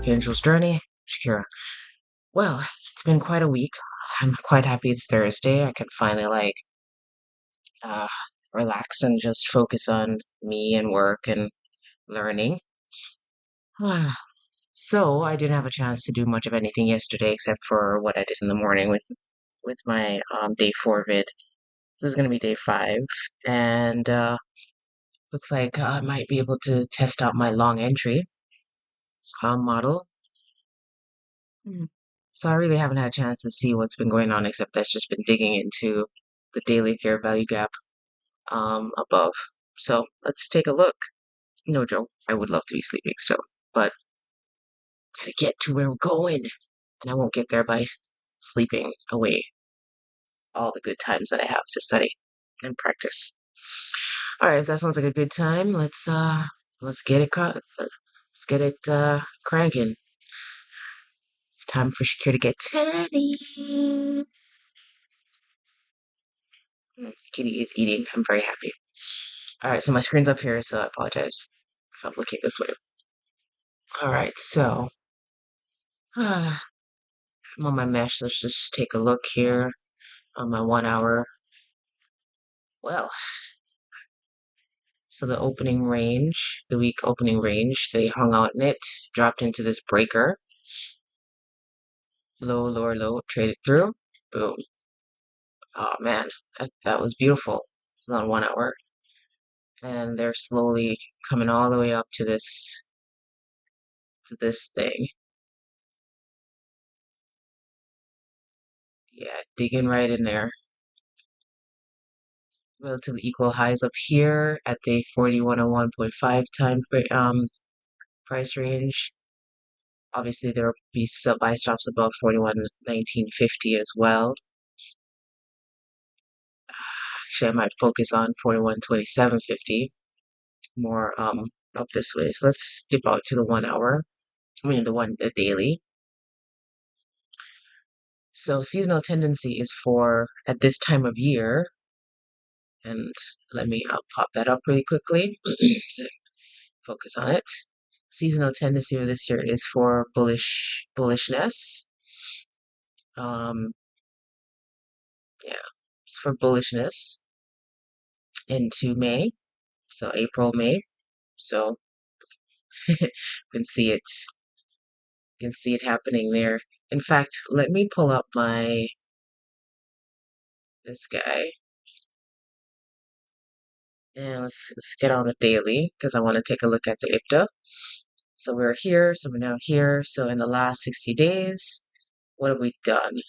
Archangel's Journey, Shakira. Well, it's been quite a week. I'm quite happy it's Thursday. I can finally uh relax and just focus on me and work and learning. So I didn't have a chance to do much of anything yesterday except for what I did in the morning with my day four vid. This is gonna be day five, and looks like I might be able to test out my long entry model. Hmm. So I really haven't had a chance to see what's been going on, except that's just been digging into the daily fair value gap above. So let's take a look. No joke, I would love to be sleeping still, but gotta get to where we're going, and I won't get there by sleeping away all the good times that I have to study and practice. All right, if that sounds like a good time, let's get it let's get it cranking. It's time for Shakir to get teddy. Kitty is eating. I'm very happy. All right, so my screen's up here, so I apologize if I'm looking this way. All right, so I'm on my mesh. Let's just take a look here on my 1 hour. Well, so the opening range, the week opening range, they hung out in it, dropped into this breaker. Low, lower, low, traded through. Boom. Oh man, that was beautiful. This is on 1 hour. And they're slowly coming all the way up to this thing. Yeah, digging right in there. Relatively equal highs up here at the 4101.5 time price range. Obviously, there will be sub buy stops above 4119.50 as well. Actually, I might focus on 4127.50 more up this way. So let's dip out to the 1 hour. I mean, the daily. So seasonal tendency is for at this time of year, and let me pop that up really quickly. So focus on it. Seasonal tendency for this year is for bullishness. Um, yeah, it's for bullishness into May. So April, May. So you can see it. You can see it happening there. In fact, let me pull up this guy and let's get on the daily because I want to take a look at the IPTA. So we're here, so we're now here. So in the last 60 days, what have we done?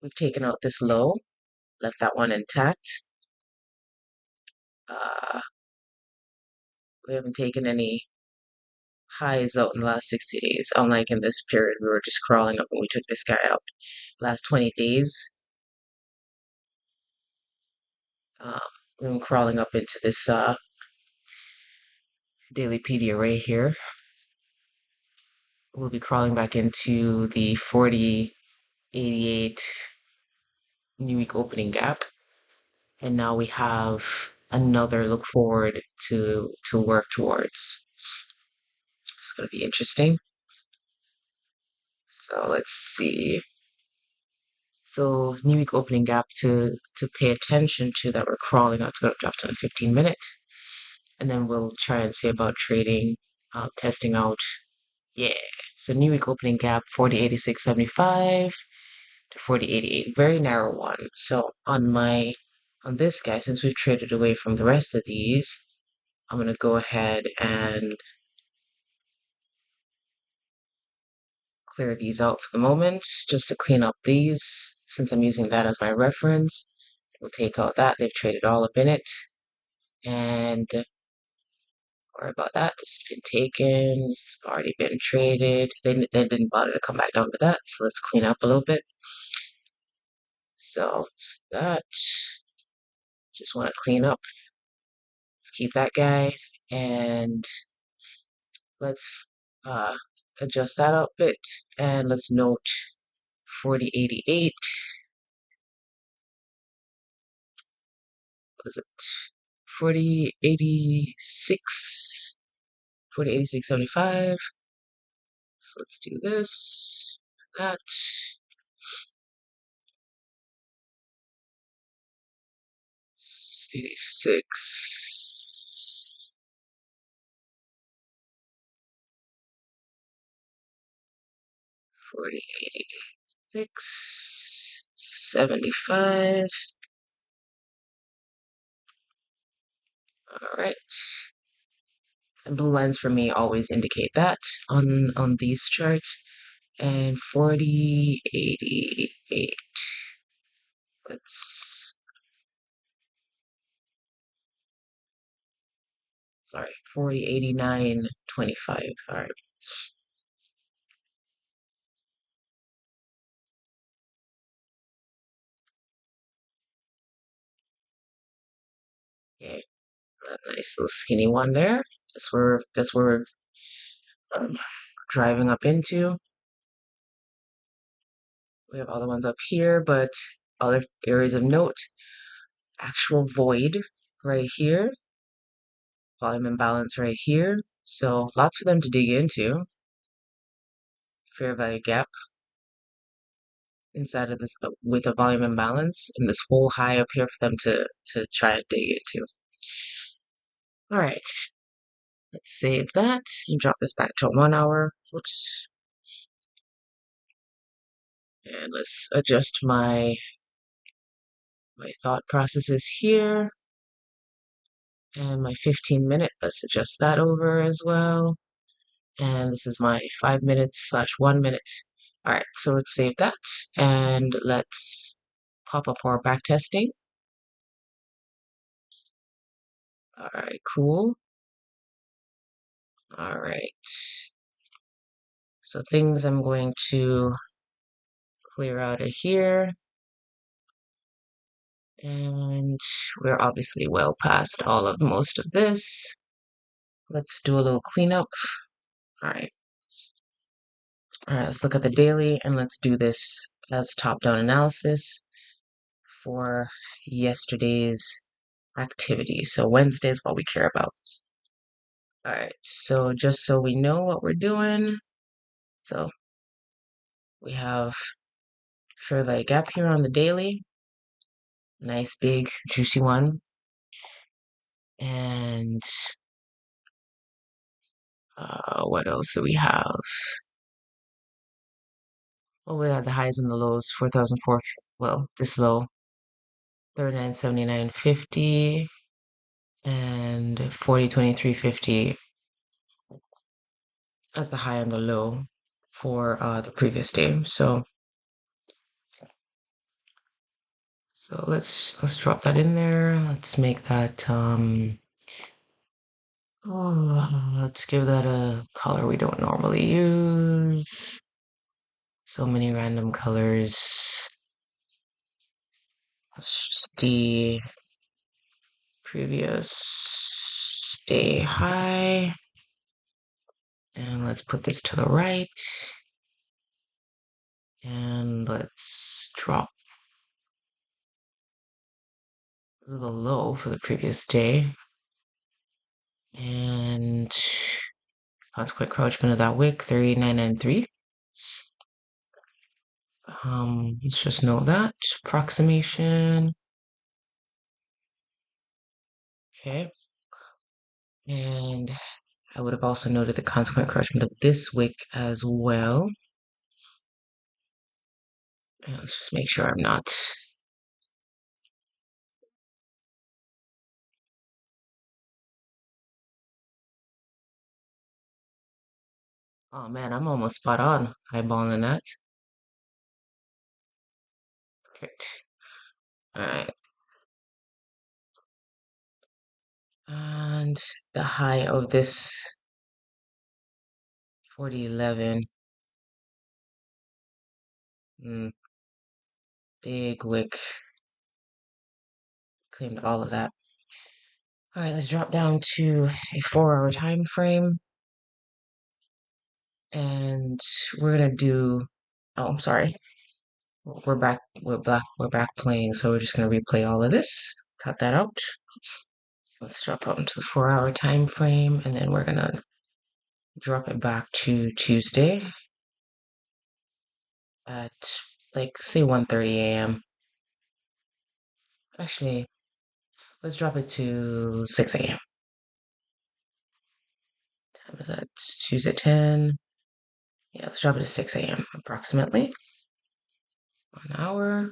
We've taken out this low, left that one intact. Uh, we haven't taken any highs out in the last 60 days. Unlike in this period, we were just crawling up when we took this guy out. Last 20 days, um, we've been crawling up into this daily PD array here. We'll be crawling back into the 4088 new week opening gap. And now we have another look forward to work towards. It's going to be interesting. So let's see. So new week opening gap to pay attention to that we're crawling out. It's going to drop to a 15-minute, and then we'll try and see about trading, testing out. Yeah. So new week opening gap 4086.75 to 4088. Very narrow one. So on this guy, since we've traded away from the rest of these, I'm gonna go ahead and clear these out for the moment, just to clean up these, since I'm using that as my reference. We'll take out that. They've traded all up in it. And worry about that. This has been taken. It's already been traded. They didn't bother to come back down to that. So let's clean up a little bit. So that just want to clean up. Let's keep that guy and let's adjust that out a bit. And let's note 4088. Was it 4086? 40, 86, 75. So let's do this, that. 86. 40, 86, 75. All right. And blue lines for me always indicate that on these charts. And 40, 88. Let's, sorry, 40, 89, 25. All right. Okay, a nice little skinny one there. That's where we're driving up into. We have other ones up here, but other areas of note. Actual void right here. Volume imbalance right here. So lots for them to dig into. Fair value gap inside of this with a volume imbalance and this whole high up here for them to try and dig into. All right, let's save that and drop this back to 1 hour. Whoops. And let's adjust my thought processes here. And my 15-minute, let's adjust that over as well. And this is my 5 minutes / 1 minute. All right, so let's save that and let's pop up our back testing. All right, cool. All right. So things I'm going to clear out of here. And we're obviously well past all of most of this. Let's do a little cleanup. All right. All right, let's look at the daily and let's do this as top-down analysis for yesterday's activity. So Wednesday is what we care about. All right, so just so we know what we're doing, so we have fair value gap here on the daily, nice big juicy one, and what else do we have? Well, we have the highs and the lows, 4,004, well, this low, 39.79.50, and 40.23.50 as the high and the low for the previous day. So let's drop that in there. Let's make that let's give that a color we don't normally use. So many random colors. Let's just the previous day high. And let's put this to the right. And let's drop the low for the previous day. And consequent encroachment of that wick, 39.93. Let's just note that. Approximation. Okay. And I would have also noted the consequent encroachment of this wick as well. And let's just make sure I'm not. Oh man, I'm almost spot on eyeballing that. Perfect. All right. And the high of this 4011. Big wick. Claimed all of that. All right, let's drop down to a 4-hour time frame. And we're gonna do, oh, I'm sorry. We're back playing, so we're just gonna replay all of this. Cut that out. Let's drop out into the 4-hour time frame, and then we're gonna drop it back to Tuesday at like say 1:30 a.m. Actually, let's drop it to 6 a.m. Time is that? Tuesday 10. Yeah, let's drop it to 6 a.m. approximately. 1 hour.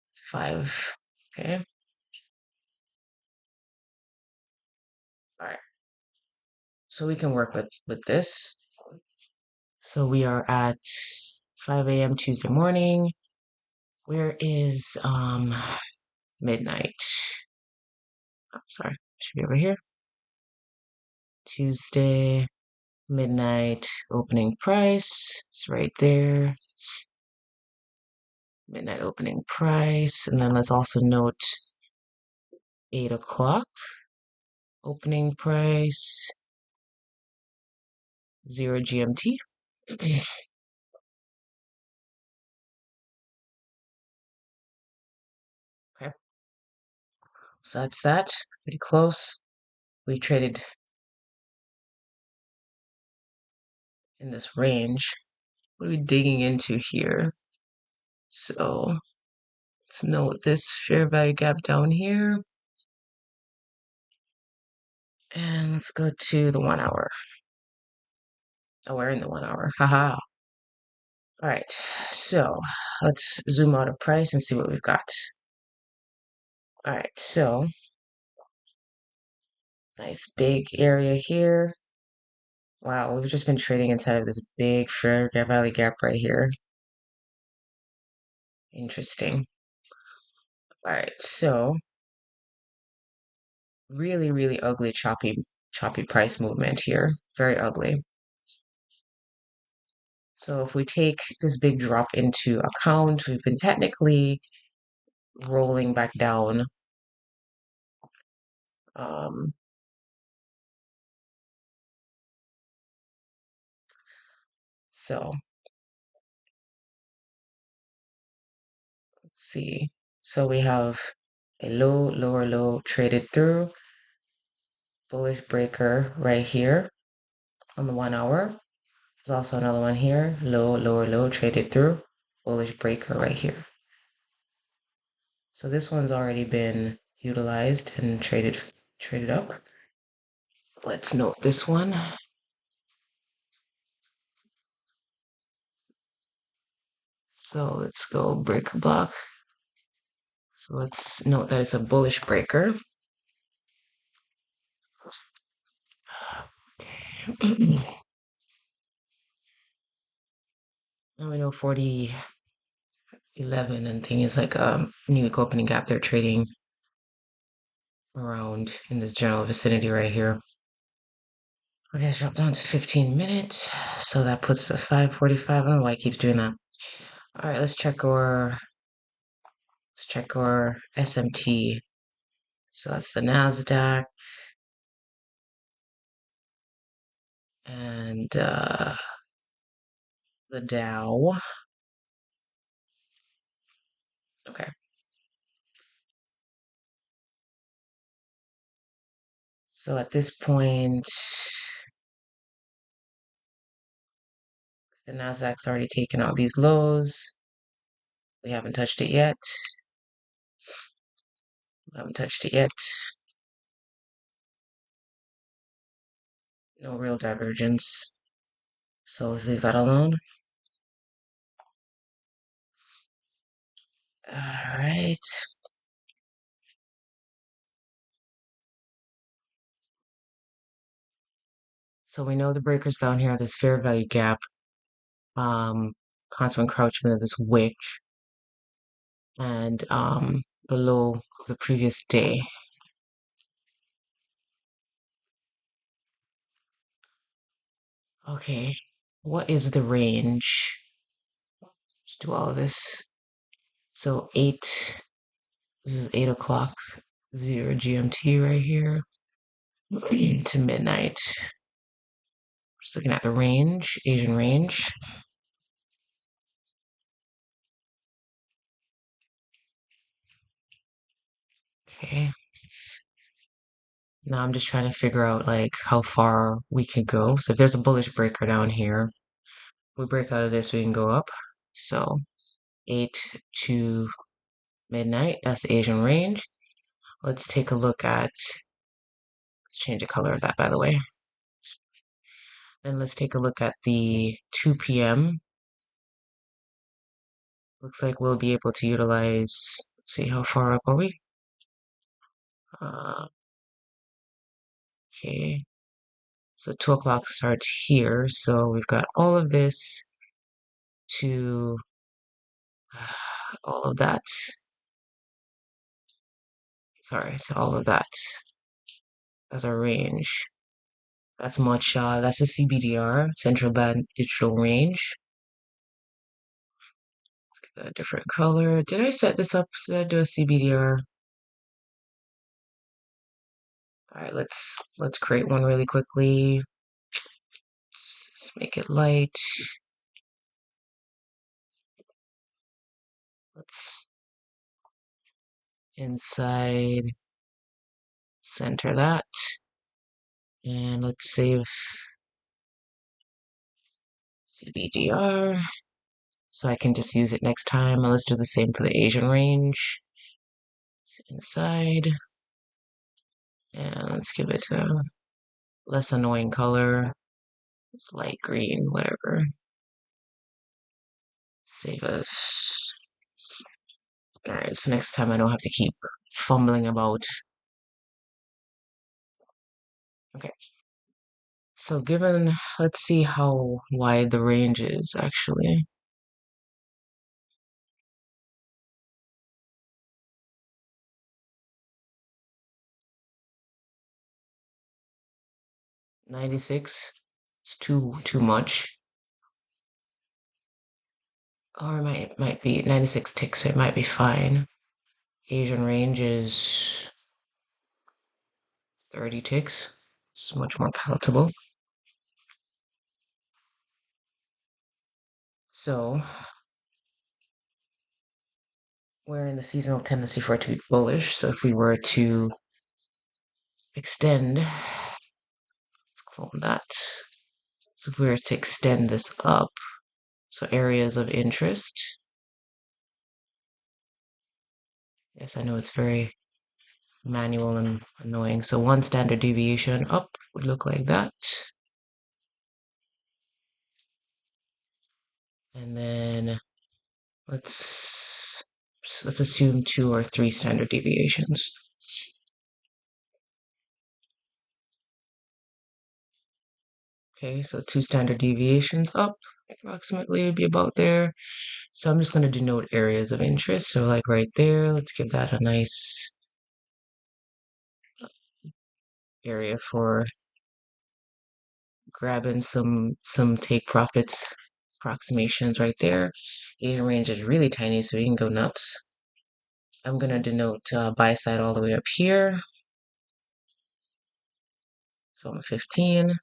It's 5. Okay. All right. So we can work with this. So we are at 5 a.m. Tuesday morning. Where is midnight? Oh, sorry, should be over here. Tuesday midnight opening price. It's right there. Midnight opening price. And then let's also note 8 o'clock opening price. 0 GMT. Okay. So that's that. Pretty close. We traded in this range. What are we digging into here? So let's note this fair value gap down here. And let's go to the 1 hour. Oh, we're in the 1 hour. Haha. All right. So let's zoom out a price and see what we've got. All right. So nice big area here. Wow, we've just been trading inside of this big fair value gap right here. Interesting. All right. So really, really ugly, choppy price movement here. Very ugly. So if we take this big drop into account, we've been technically rolling back down. Um, so let's see. So we have a low, lower low traded through, bullish breaker right here on the 1 hour. There's also another one here, low, lower low traded through, bullish breaker right here. So this one's already been utilized and traded up. Let's note this one. So let's go breaker block. So let's note that it's a bullish breaker. Okay. Now we know 40.11 and thing is like a new week opening gap. They're trading around in this general vicinity right here. Okay, let's drop down to 15 minutes. So that puts us 5:45. I don't know why it keeps doing that. All right, let's check our SMT. So that's the NASDAQ and the Dow. Okay. So at this point, the NASDAQ's already taken out these lows. We haven't touched it yet. We haven't touched it yet. No real divergence. So let's leave that alone. All right. So we know the breakers down here, this fair value gap, constant encroachment of this wick, and the low of the previous day. Okay, what is the range? Let's do all of this. So this is 8 o'clock, 0 GMT right here to midnight. Just looking at the range, Asian range. Okay, Now I'm just trying to figure out like how far we could go. So if there's a bullish breaker down here, we break out of this, we can go up. So 8 to midnight, that's the Asian range. Let's take a look at, let's change the color of that by the way. And let's take a look at the 2 p.m. Looks like we'll be able to utilize, let's see, how far up are we? Uh, okay, so 2 o'clock starts here. So we've got all of this to all of that. Sorry, to all of that as our range. That's a CBDR, Central Band Digital Range. Let's get a different color. Did I set this up? Did I do a CBDR? All right, let's create one really quickly. Let's make it light. Let's inside center that. And let's save CBDR so I can just use it next time. And let's do the same for the Asian range. Inside. And let's give it a less annoying color. It's light green, whatever. Save us. Alright, so next time I don't have to keep fumbling about. Okay. So given, let's see how wide the range is actually. $96. It's too much. Or it might be 96 ticks, so it might be fine. Asian range is 30 ticks. It's much more palatable. So we're in the seasonal tendency for it to be bullish. So if we were to extend, let's clone that. So if we were to extend this up, so areas of interest. Yes, I know it's very manual and annoying. So one standard deviation up would look like that. And then let's assume 2 or 3 standard deviations. Okay, so 2 standard deviations up approximately would be about there. So I'm just going to denote areas of interest. So like right there, let's give that a nice area for grabbing some take profits approximations right there. Asian range is really tiny, so you can go nuts. I'm gonna denote buy side all the way up here. So I'm 15.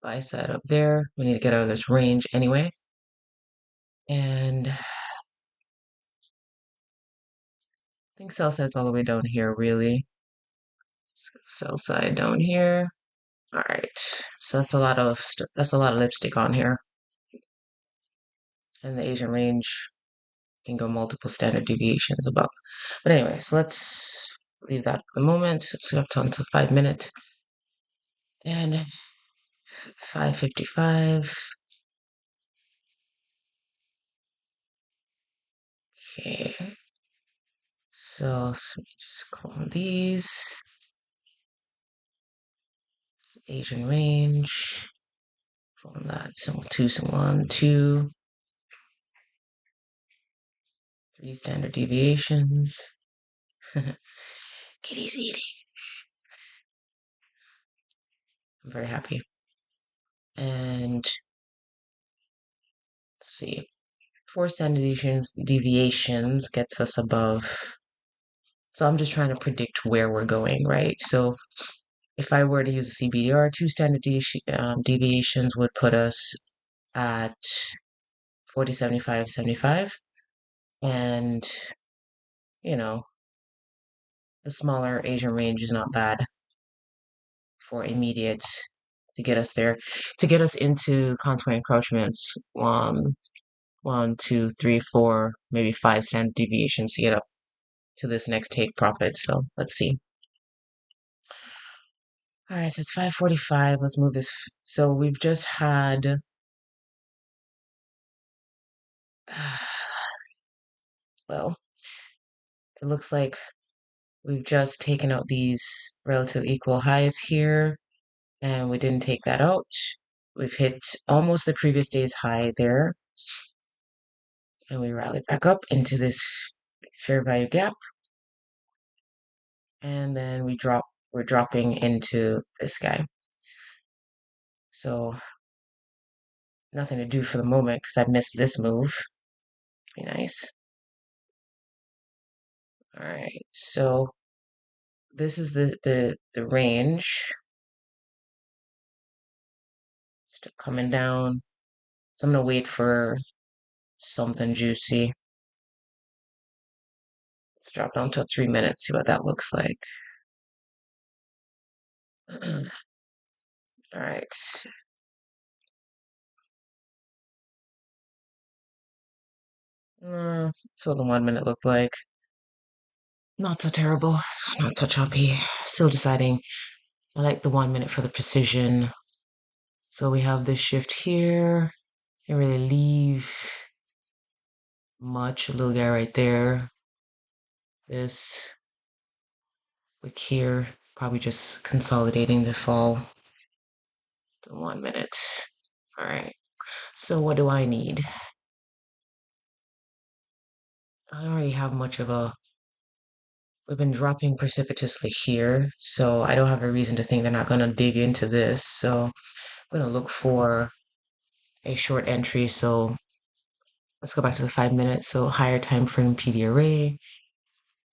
Buy side up there. We need to get out of this range anyway. And I think sell side's all the way down here, really. So sell side down here. All right. So that's a lot of lipstick on here. And the Asian range can go multiple standard deviations above. But anyway, so let's leave that for the moment. Let's go up to 5 minutes. And 5:55. Okay. So let me just clone these. Asian range. Clone that. Symbol 2, symbol 1, 2. 3 standard deviations. Kitty's eating. I'm very happy. And let's see. 4 standard deviations gets us above. So I'm just trying to predict where we're going, right? So if I were to use a CBDR, 2 standard deviations would put us at 40.75, 75. And, you know, the smaller Asian range is not bad for immediate to get us there, to get us into consequent encroachments. One, two, three, four, maybe five standard deviations to get up to this next take profit. So let's see. All right, so it's 5:45. Let's move this. So we've just had, well, it looks like we've just taken out these relative equal highs here, and we didn't take that out. We've hit almost the previous day's high there, and we rallied back up into this fair value gap, and then we're dropping into this guy. So nothing to do for the moment because I missed this move. Be nice. All right, so this is the range. Still coming down. So I'm gonna wait for something juicy. Let's drop down to 3 minutes, see what that looks like. All right. That's what the 1 minute looked like. Not so terrible, not so choppy. Still deciding. I like the 1 minute for the precision. So we have this shift here. Didn't really leave much. A little guy right there. This wick here. Probably just consolidating the fall to 1 minute. All right. So what do I need? I don't really have much of a. We've been dropping precipitously here, so I don't have a reason to think they're not going to dig into this. So I'm going to look for a short entry. So let's go back to the 5 minutes. So higher time frame PD array.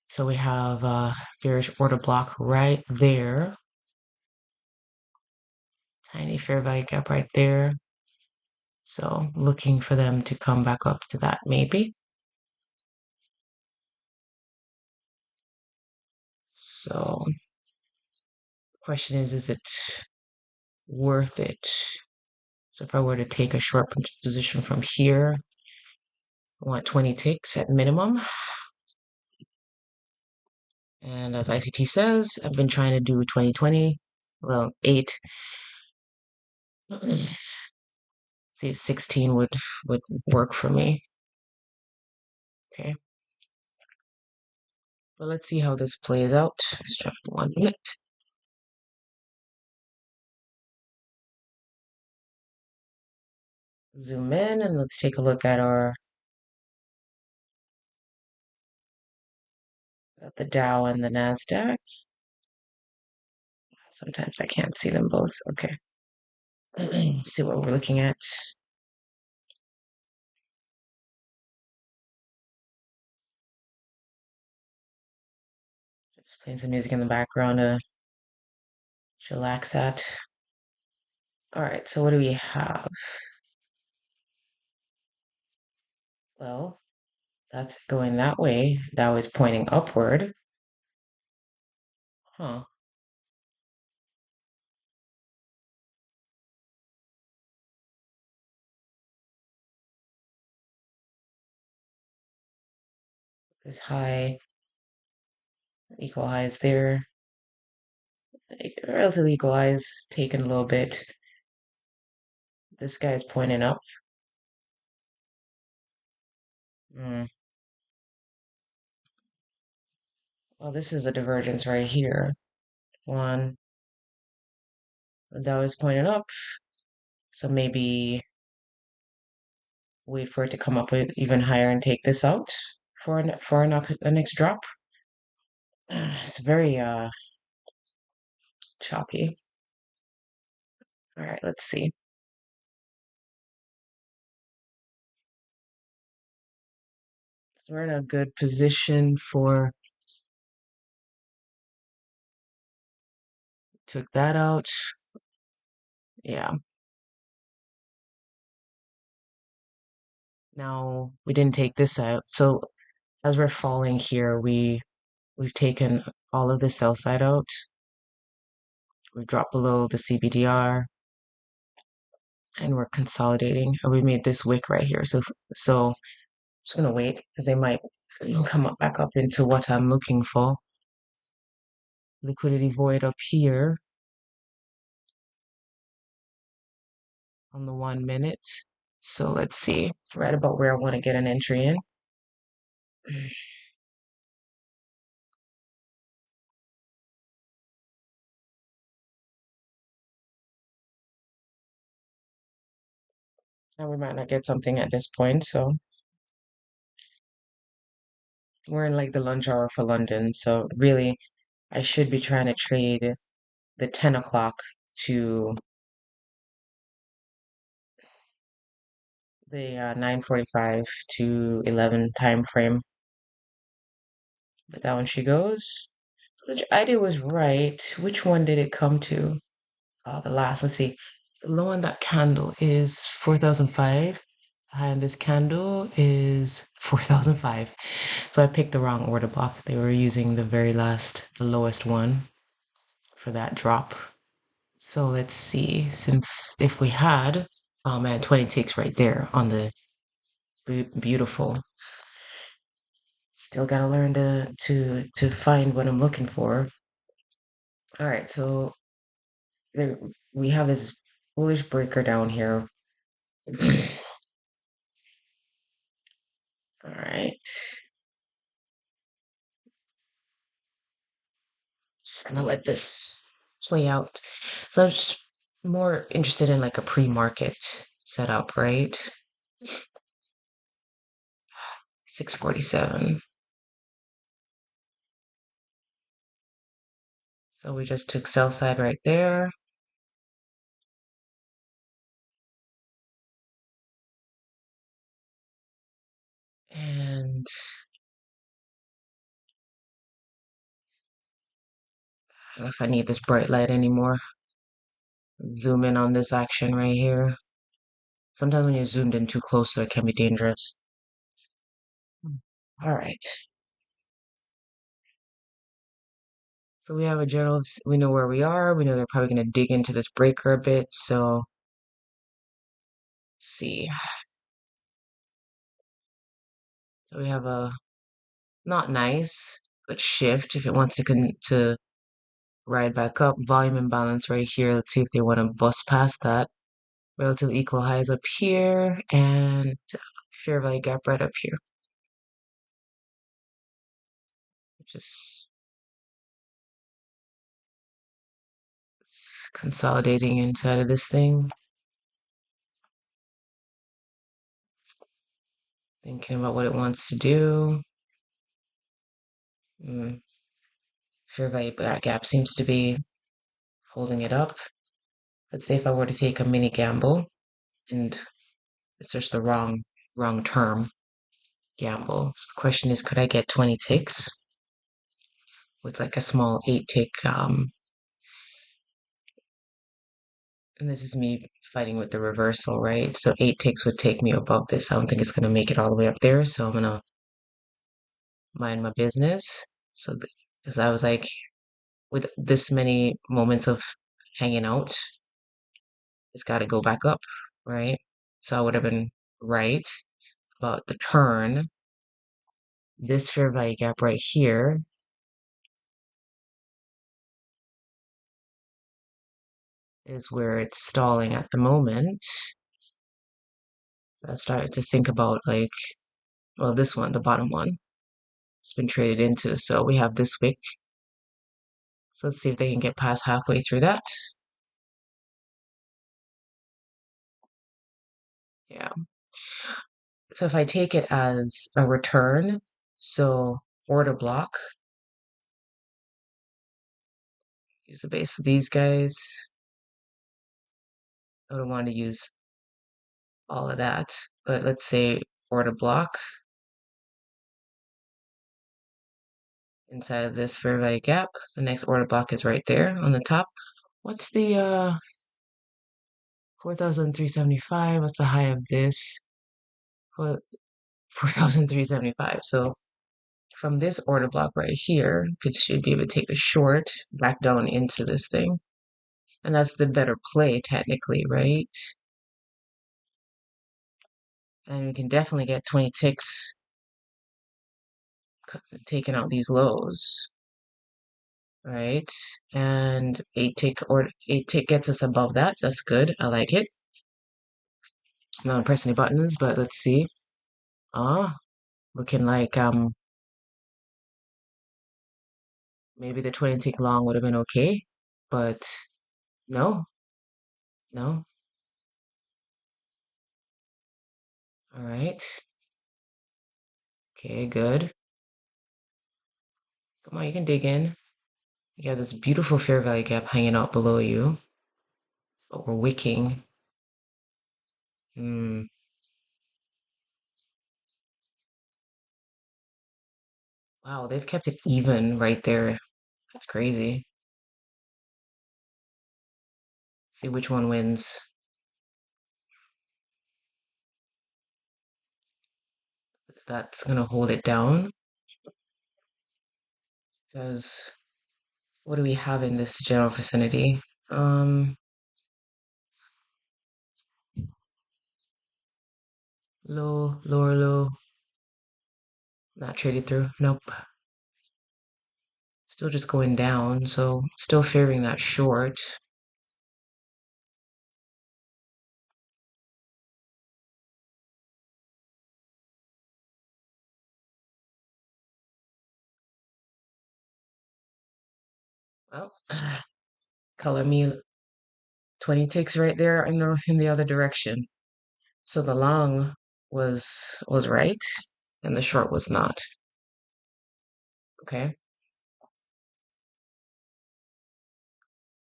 So we have a bearish order block right there. Tiny fair value gap right there. So looking for them to come back up to that maybe. So the question is it worth it? So if I were to take a short position from here, I want 20 ticks at minimum. And as ICT says, I've been trying to do 2020, well, 8. See if 16 would work for me. Okay. Well, let's see how this plays out. Let's try for 1 minute. Zoom in and let's take a look at at the Dow and the Nasdaq. Sometimes I can't see them both. Okay. See what we're looking at. Just playing some music in the background to chillax at. All right, so what do we have? Well, that's going that way. Dow is pointing upward. Huh. This high, equal highs there. Relatively equal highs, taken a little bit. This guy's pointing up. Hmm. Well, this is a divergence right here. One, the Dow is pointing up. So maybe wait for it to come up with even higher and take this out for a next drop. It's very choppy. All right, let's see. So we're in a good position for took that out. Yeah. Now we didn't take this out. So as we're falling here, we've taken all of the sell side out. We dropped below the CBDR and we're consolidating. And we made this wick right here. So I'm just gonna wait because they might come up back up into what I'm looking for. Liquidity void up here on the 1 minute. So let's see, right about where I want to get an entry in. And we might not get something at this point, so we're in like the lunch hour for London. So really, I should be trying to trade the 10 o'clock to the 9:45 to 11 time frame. But that one she goes. Which idea was right? Which one did it come to? The last, let's see. The low on that candle is 4,005. And this candle is 4,005. So I picked the wrong order block. They were using the very last, the lowest one for that drop. So let's see, since if we had, oh man, 20 ticks right there on the beautiful. Still gotta learn to find what I'm looking for. All right, so there we have this bullish breaker down here. All right, just gonna let this play out. So I'm just more interested in like a pre-market setup, right? 647. So we just took sell side right there. And I don't know if I need this bright light anymore. Zoom in on this action right here. Sometimes when you're zoomed in too close, it can be dangerous. All right. So we have a general, we know where we are. We know they're probably going to dig into this breaker a bit. So let's see. So we have a not nice, but shift if it wants to ride back up. Volume imbalance right here. Let's see if they want to bust past that. Relative equal highs up here and fair value gap right up here. Just consolidating inside of this thing. Thinking about what it wants to do. Fair value gap seems to be holding it up. Let's say if I were to take a mini gamble, and it's just the wrong term, gamble. So the question is, could I get 20 ticks with like a small 8 tick? And this is me fighting with the reversal, right? So 8 ticks would take me above this. I don't think it's gonna make it all the way up there, so I'm gonna mind my business. So because I was like, with this many moments of hanging out, it's got to go back up, right? So I would have been right about the turn. This fair value gap right here is where it's stalling at the moment. So I started to think about like, well, this one, the bottom one, it's been traded into. So we have this wick. So let's see if they can get past halfway through that. Yeah. So if I take it as a return, so order block, use the base of these guys. I don't want to use all of that, but let's say order block inside of this fair value gap. The next order block is right there on the top. What's the 4,375? What's the high of this? 4,375. So from this order block right here, it should be able to take the short back down into this thing. And that's the better play, technically, right? And we can definitely get 20 ticks taking out these lows, right? And 8 tick gets us above that. That's good. I like it. I'm not pressing any buttons, but let's see. Ah, looking like maybe the 20 tick long would have been okay, but no, no. All right. Okay, good. Come on, you can dig in. You got this beautiful fair value gap hanging out below you, but we're wicking. Hmm. Wow, they've kept it even right there. That's crazy. See which one wins. That's gonna hold it down. Because what do we have in this general vicinity? Low, lower low, not traded through. Nope. Still just going down, so still favoring that short. Well, color me 20 ticks right there in the other direction. So the long was right and the short was not. Okay.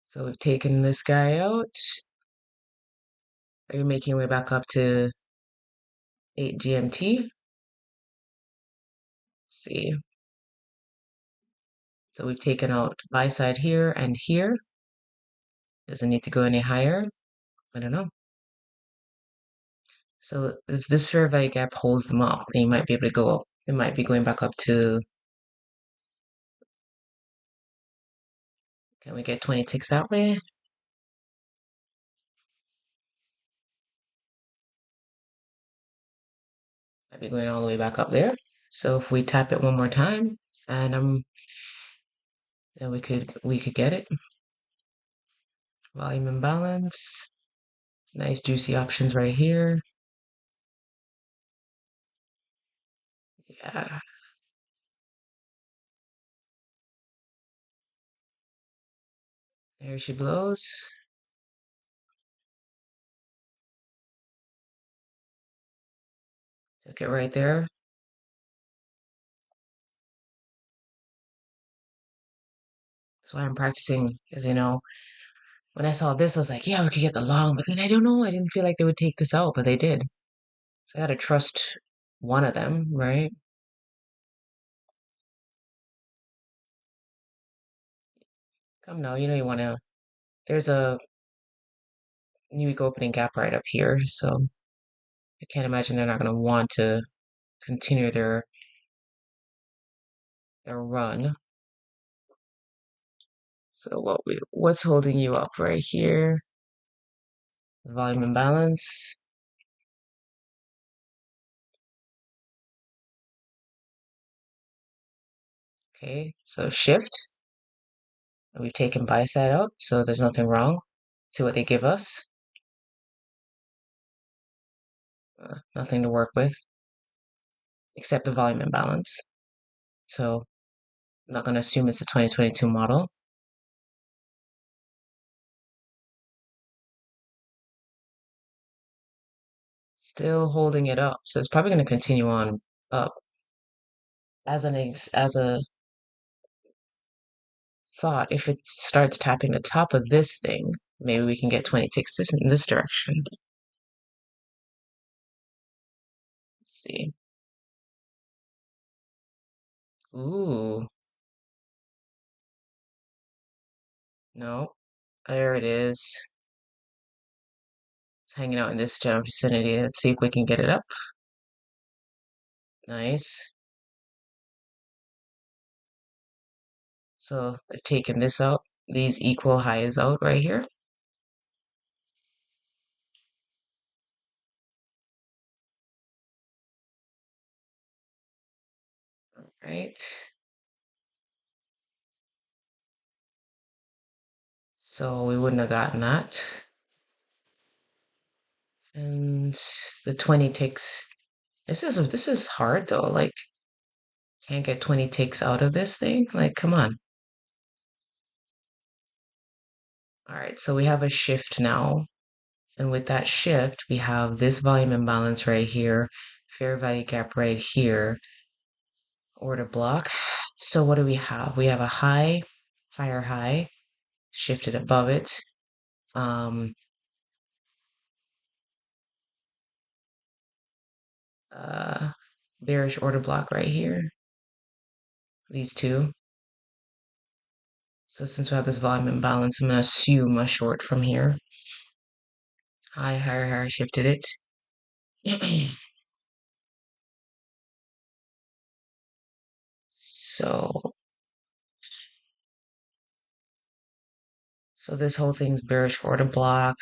So we've taken this guy out. Are you making your way back up to 8 GMT? See. So we've taken out buy side here and here. Doesn't need to go any higher. I don't know. So if this fair value gap holds them up, then you might be able to go up. It might be going back up to, can we get 20 ticks that way? Might be going all the way back up there. So if we tap it one more time, and then we could get it. Volume imbalance. Nice juicy options right here. Yeah. There she blows. Took it right there. That's why I'm practicing, because when I saw this, I was like, yeah, we could get the long, but then I don't know, I didn't feel like they would take this out, but they did. So I gotta trust one of them, right? Come now, you wanna, there's a new week opening gap right up here, so I can't imagine they're not gonna want to continue their run. So what's holding you up right here? Volume imbalance. Okay, so shift. And we've taken buy side out, so there's nothing wrong. See what they give us. Nothing to work with except the volume imbalance. So I'm not going to assume it's a 2022 model. Still holding it up, so it's probably going to continue on up. As a thought, if it starts tapping the top of this thing, maybe we can get 20 ticks in this direction. Let's see. Ooh, no, there it is. It's hanging out in this general vicinity. Let's see if we can get it up. Nice. So I've taken this out, these equal highs out right here. Right. So we wouldn't have gotten that. And the 20 ticks. This is hard though. Like can't get 20 ticks out of this thing. Like come on. All right, so we have a shift now. And with that shift, we have this volume imbalance right here, fair value gap right here, order block. So what do we have? We have a high, higher high, shifted above it. Um, uh, bearish order block right here, these two. So since we have this volume imbalance, I'm gonna assume a short from here. High, higher, higher, shifted it. So, so this whole thing's bearish order block.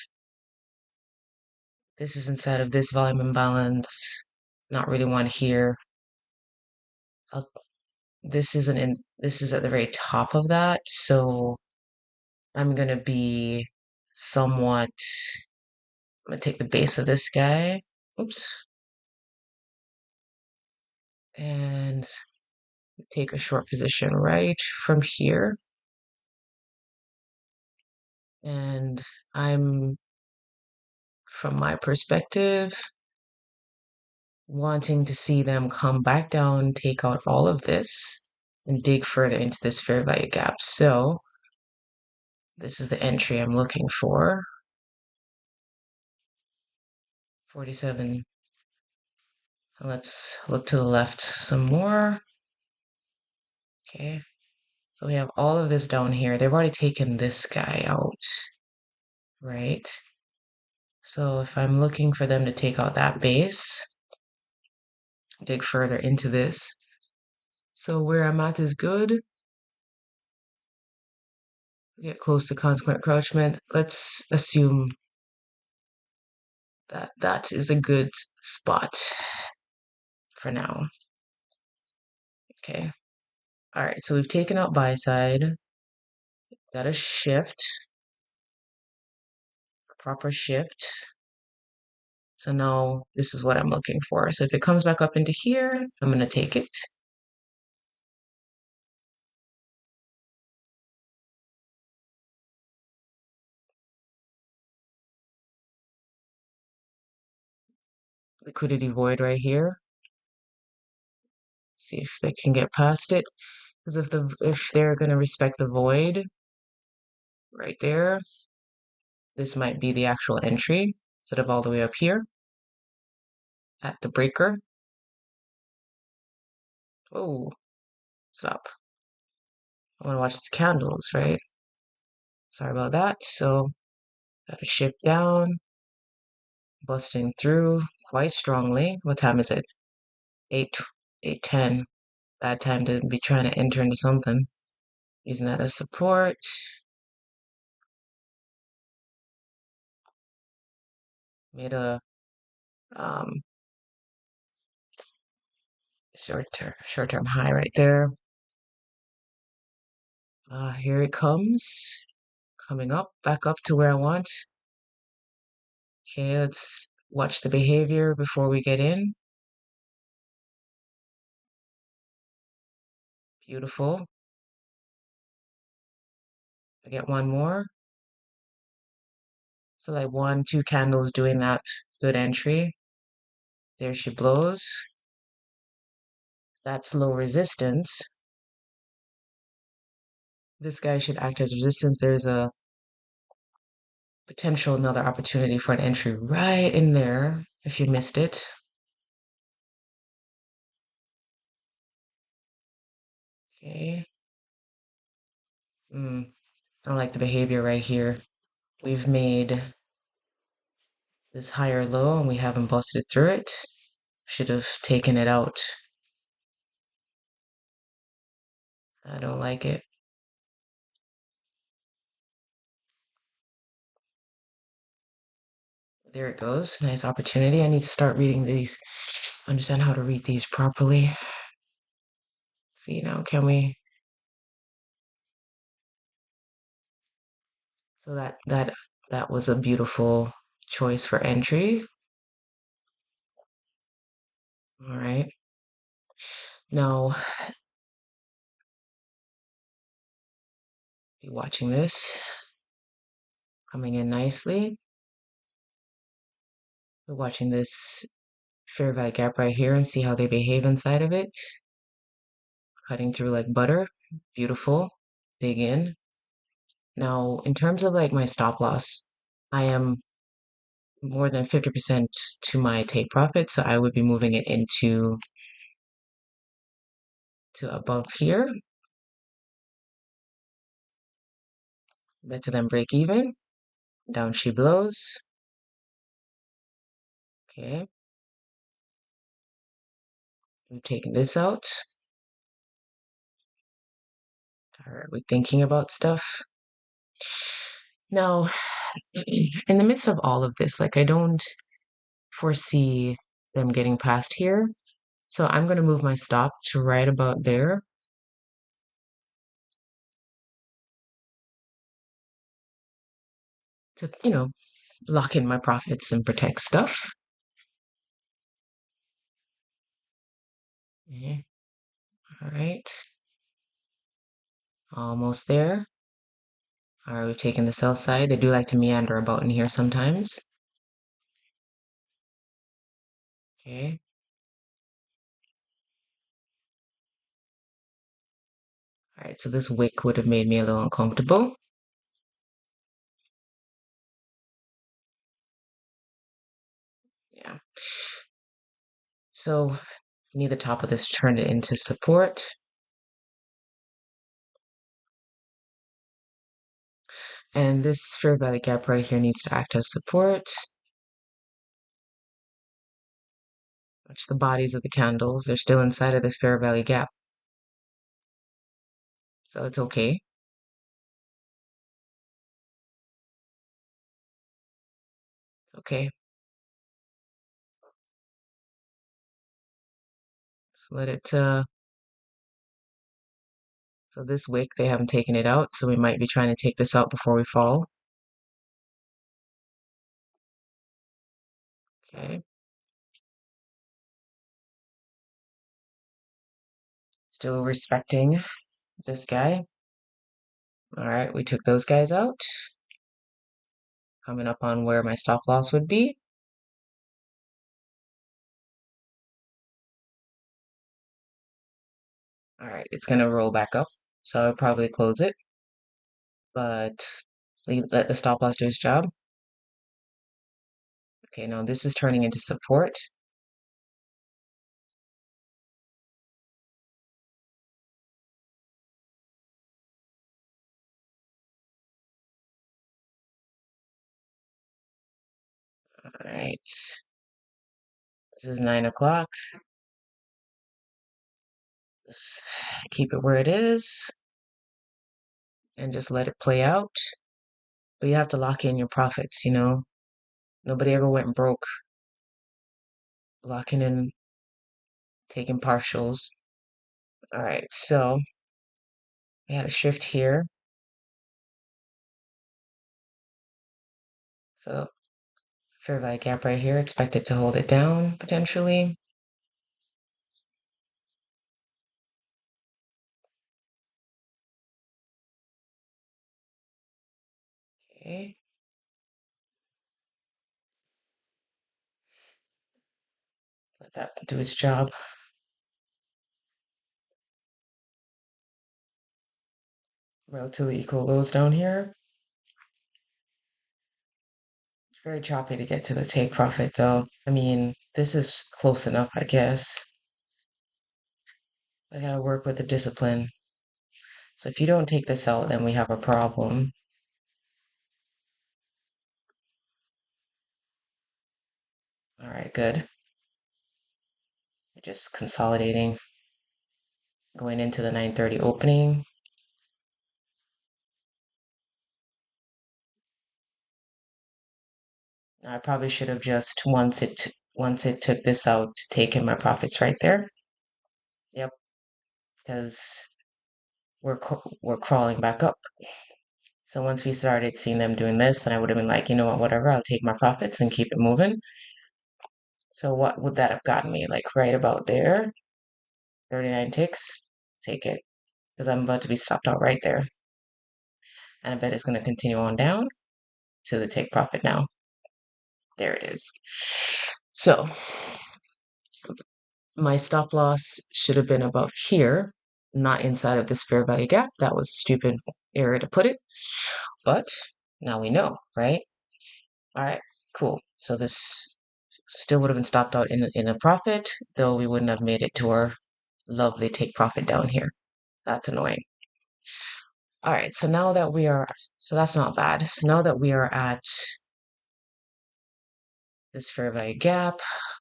This is inside of this volume imbalance. Not really one here. I'll, this isn't in, this is at the very top of that. So I'm gonna be somewhat, I'm gonna take the base of this guy. Oops. And take a short position right from here. And I'm, from my perspective, wanting to see them come back down, take out all of this, and dig further into this fair value gap. So this is the entry I'm looking for. 47. Let's look to the left some more. Okay. So we have all of this down here. They've already taken this guy out, right? So if I'm looking for them to take out that base, dig further into this. So where I'm at is good. Get close to consequent encroachment. Let's assume that that is a good spot for now. Okay. All right. So we've taken out buy side. Got a shift. Proper shift. So now this is what I'm looking for. So if it comes back up into here, I'm going to take it. Liquidity void right here. See if they can get past it. Because if they're going to respect the void right there, this might be the actual entry instead of all the way up here at the breaker. Oh, stop. I want to watch the candles, right? Sorry about that. So got to shift down, busting through quite strongly. What time is it? 8, 8:10. Bad time to be trying to enter into something. Using that as support. Made a um, short term high right there. Here it comes, coming up, back up to where I want. Okay, let's watch the behavior before we get in. Beautiful. I get one more. So like 1, 2 candles doing that good entry. There she blows. That's low resistance. This guy should act as resistance. There's a potential another opportunity for an entry right in there if you missed it. Okay. I don't like the behavior right here. We've made this higher low and we haven't busted through it. Should have taken it out. I don't like it. There it goes. Nice opportunity. I need to start reading these, understand how to read these properly. See now, can we? So that was a beautiful choice for entry. All right. Now, be watching this coming in nicely. We're watching this fair value gap right here and see how they behave inside of it. Cutting through like butter. Beautiful. Dig in. Now, in terms of like my stop loss, I am more than 50% to my take profit, so I would be moving it into to above here. Better than break even. Down she blows. Okay. We're taking this out. Are we thinking about stuff? Now, in the midst of all of this, like I don't foresee them getting past here. So I'm going to move my stop to right about there. To, lock in my profits and protect stuff. Okay. All right. Almost there. All right, we've taken the sell side. They do like to meander about in here sometimes. Okay. All right, so this wick would have made me a little uncomfortable. Yeah. So I need the top of this to turn it into support. And this fair value gap right here needs to act as support. Watch the bodies of the candles. They're still inside of this fair value gap. So it's okay. It's okay. Just let it, so this wick, they haven't taken it out. So we might be trying to take this out before we fall. Okay. Still respecting this guy. All right, we took those guys out. Coming up on where my stop loss would be. All right, it's gonna roll back up. So I'll probably close it, but let the stop loss do its job. Okay, now this is turning into support. All right. This is 9 o'clock. Just keep it where it is and just let it play out. But you have to lock in your profits. Nobody ever went broke locking in, taking partials. All right, so we had a shift here. So fair value gap right here, expect it to hold it down potentially. Okay. Let that do its job. Relatively equal lows down here. Very choppy to get to the take profit though. I mean, this is close enough, I guess. I gotta work with the discipline. So if you don't take this out, then we have a problem. All right, good. We're just consolidating, going into the 9:30 opening. I probably should have just once it took this out, taken my profits right there. Yep, because we're crawling back up. So once we started seeing them doing this, then I would have been like, you know what, whatever, I'll take my profits and keep it moving. So what would that have gotten me? Like right about there, 39 ticks. Take it because I'm about to be stopped out right there. And I bet it's going to continue on down to the take profit now. There it is. So my stop loss should have been about here, not inside of this fair value gap. That was a stupid area to put it, but now we know, right? All right, cool. So this still would have been stopped out in a profit, though we wouldn't have made it to our lovely take profit down here. That's annoying. All right, so that's not bad. So now that we are at this fair value gap,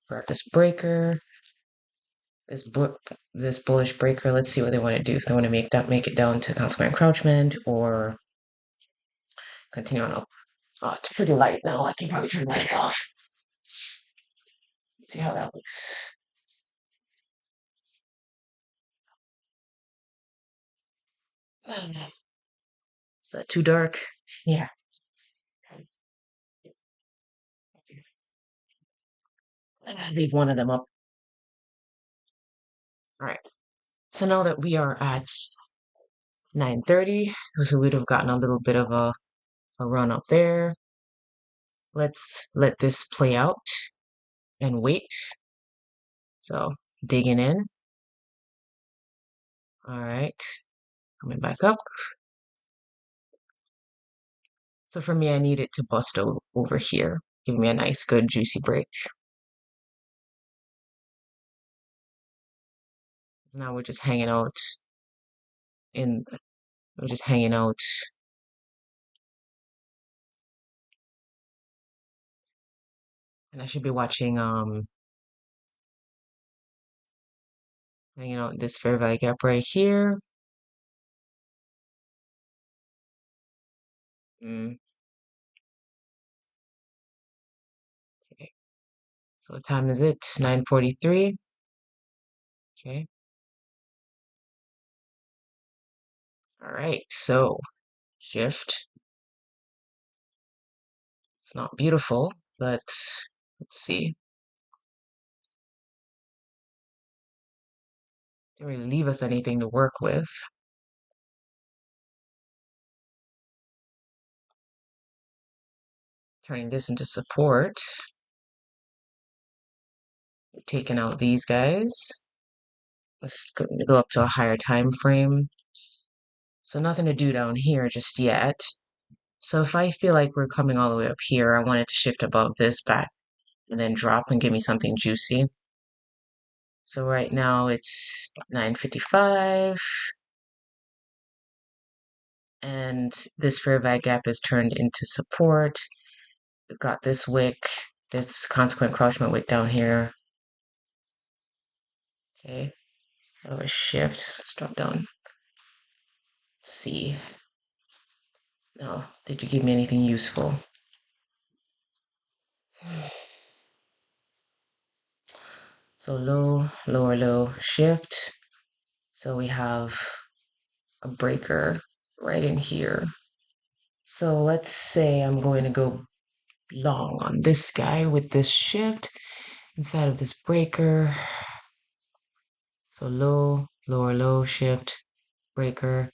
we're at this breaker, this bu this bullish breaker. Let's see what they want to do. If they want to make it down to consequent encroachment or continue on up. Oh, it's pretty light now. I can probably turn the lights off. See how that looks. Is that too dark? Yeah. Leave one of them up. All right. So now that we are at 9:30, so we'd have gotten a little bit of a run up there. Let's let this play out and wait. So digging in. All right. Coming back up. So for me, I need it to bust over here. Give me a nice, good, juicy break. Now in, we're just hanging out. And I should be watching, hanging out this fair value gap right here. Mm, okay. So what time is it? 9:43. Okay. All right. So shift. It's not beautiful, but let's see. Didn't really leave us anything to work with. Turning this into support. Taking out these guys. Let's go up to a higher time frame. So nothing to do down here just yet. So if I feel like we're coming all the way up here, I want it to shift above this back and then drop and give me something juicy. So right now it's 9:55 and this fair value gap is turned into support. We've got this wick. There's this consequent encroachment wick down here. Okay. Oh, a shift. Let's drop down. Let's see. No, did you give me anything useful? So low, lower, low, shift. So we have a breaker right in here. So let's say I'm going to go long on this guy with this shift inside of this breaker. So low, lower, low, shift, breaker,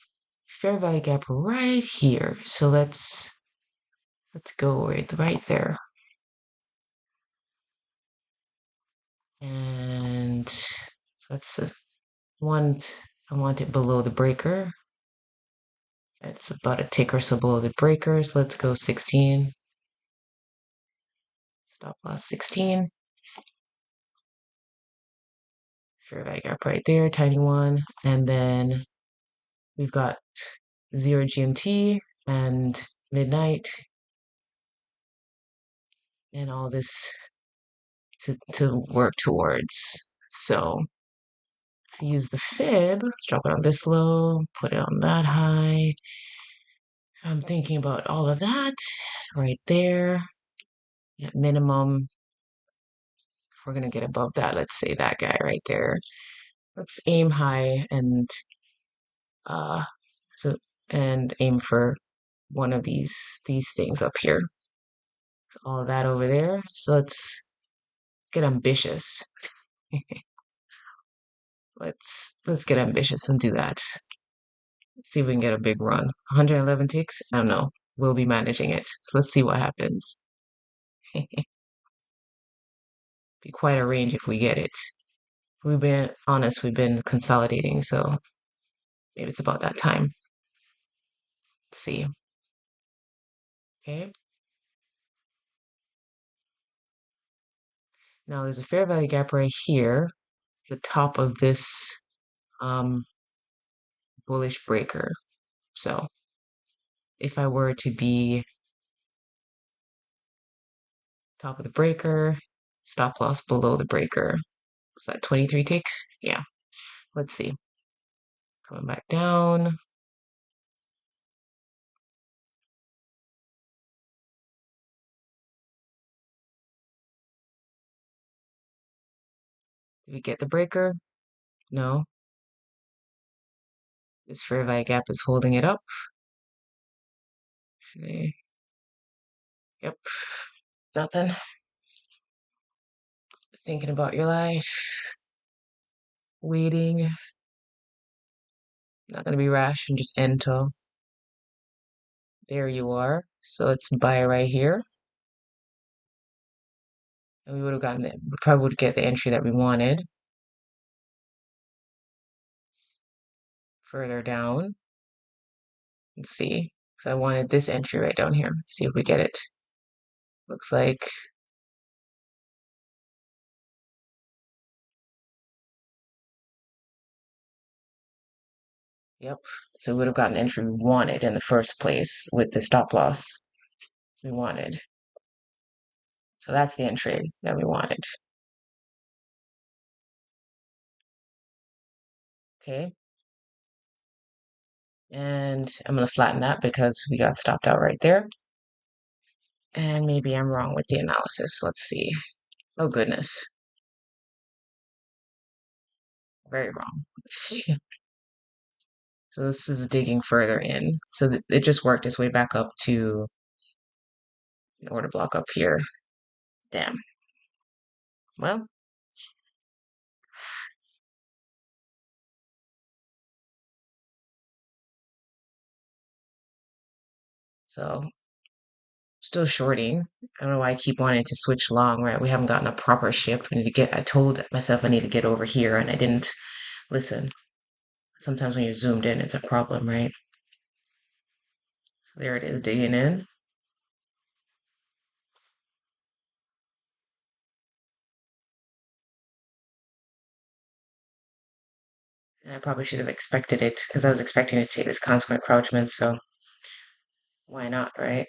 fair value gap right here. So let's go right there. And so that's I want it below the breaker. It's about a tick or so below the breakers. Let's go 16. Stop loss 16. Fair value gap right there, tiny one. And then we've got 0 GMT and midnight and all this to work towards. So if you use the fib, let's drop it on this low, put it on that high. I'm thinking about all of that right there. At minimum, if we're gonna get above that, let's say that guy right there. Let's aim high and uh so and aim for one of these things up here. So all of that over there. So let's get ambitious. Let's get ambitious and do that. Let's see if we can get a big run. 111 ticks? I don't know. We'll be managing it. So let's see what happens. Be quite a range if we get it. We've been honest, we've been consolidating, so maybe it's about that time. Let's see. Okay. Now there's a fair value gap right here, the top of this um, bullish breaker. So if I were to be top of the breaker, stop loss below the breaker. Is that 23 ticks? Yeah. Let's see. Coming back down. Did we get the breaker? No. This fair value gap is holding it up. Okay. Yep. Nothing. Thinking about your life. Waiting. Not gonna be rash and just enter. There you are. So let's buy right here. And we would have gotten it. We probably would get the entry that we wanted. Further down. Let's see. So I wanted this entry right down here. See if we get it. Looks like, yep. So we would have gotten the entry we wanted in the first place with the stop loss we wanted. So that's the entry that we wanted. Okay. And I'm going to flatten that because we got stopped out right there. And maybe I'm wrong with the analysis. Let's see. Oh, goodness. Very wrong. So this is digging further in. So it just worked its way back up to an order block up here. Damn. Well, so still shorting. I don't know why I keep wanting to switch long, right? We haven't gotten a proper shift. We need to get, I told myself I need to get over here and I didn't listen. Sometimes when you're zoomed in, it's a problem, right? So there it is, digging in. And I probably should have expected it because I was expecting to take this consequent crouchment, so why not, right?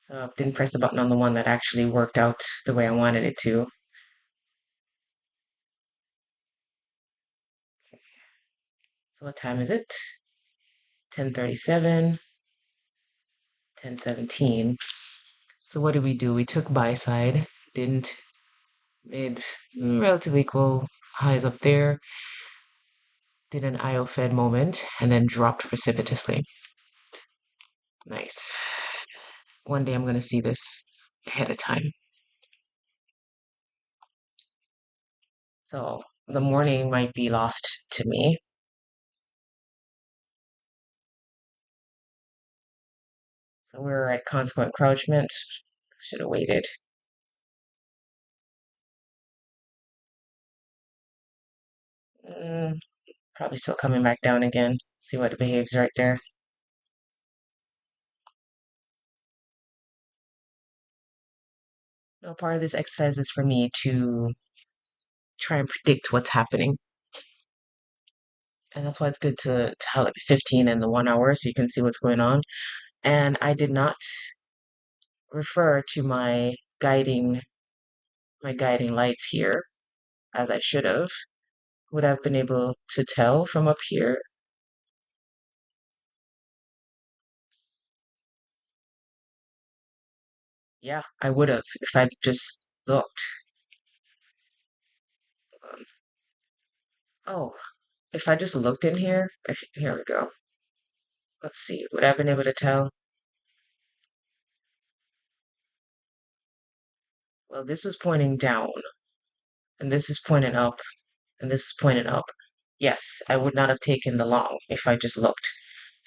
So I didn't press the button on the one that actually worked out the way I wanted it to. So what time is it? 10:37, 10:17. So what did we do? We took buy side, didn't made relatively equal highs up there, did an IO Fed moment, and then dropped precipitously. Nice. One day I'm going to see this ahead of time. So the morning might be lost to me. So we're at consequent encroachment. Should have waited. Mm, probably still coming back down again. See what it behaves right there. No, part of this exercise is for me to try and predict what's happening. And that's why it's good to have like 15 and the 1 hour so you can see what's going on. And I did not refer to my guiding lights here as I should have. Would have been able to tell from up here. Yeah, I would have if I'd just looked. Um, oh, if I just looked in here, here we go. Let's see, would I have been able to tell? Well, this was pointing down, and this is pointing up, and this is pointing up. Yes, I would not have taken the long if I just looked.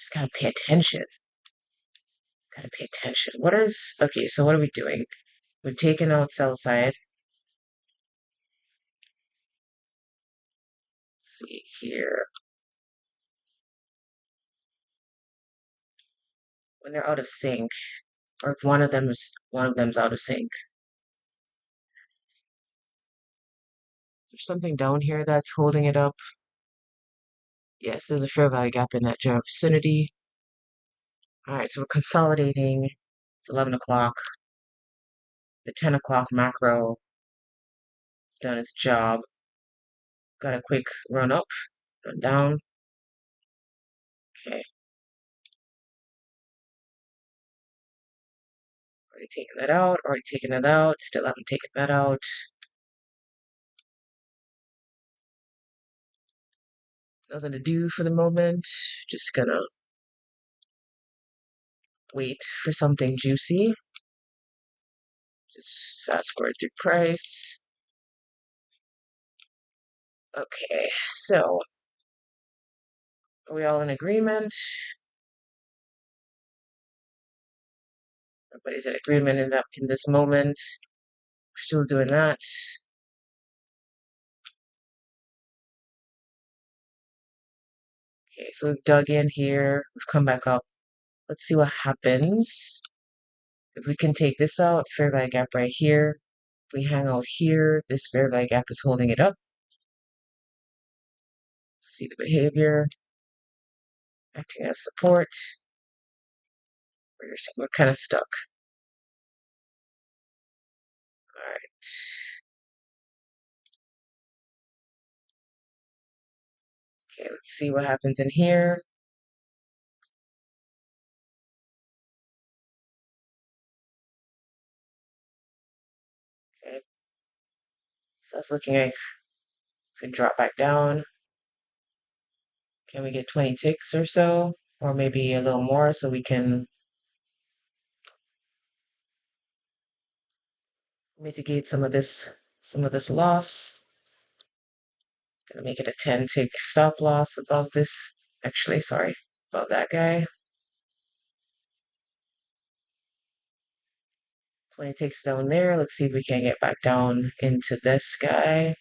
Just gotta pay attention. Gotta pay attention. Okay, so what are we doing? We've taken out sell side. Let's see here. When they're out of sync, or if one of them's out of sync. There's something down here that's holding it up. Yes, there's a fair value gap in that general vicinity. All right, so we're consolidating. It's 11 o'clock. The 10 o'clock macro has done its job. Got a quick run up, run down. Okay, already taken that out, already taken that out, still haven't taken that out. Nothing to do for the moment. Just gonna wait for something juicy. Just fast forward through price. Okay, so are we all in agreement? Everybody's in agreement in this moment. We're still doing that. Okay, so we've dug in here. We've come back up. Let's see what happens. If we can take this out, fair value gap right here. If we hang out here, this fair value gap is holding it up. See the behavior. Acting as support. We're kind of stuck. All right. Okay, let's see what happens in here. Okay, so that's looking like we could drop back down. Can we get 20 ticks or so? Or maybe a little more so we can mitigate some of this loss. Gonna make it a 10 tick stop loss above this. Actually, sorry, above that guy. 20 ticks down there. Let's see if we can get back down into this guy.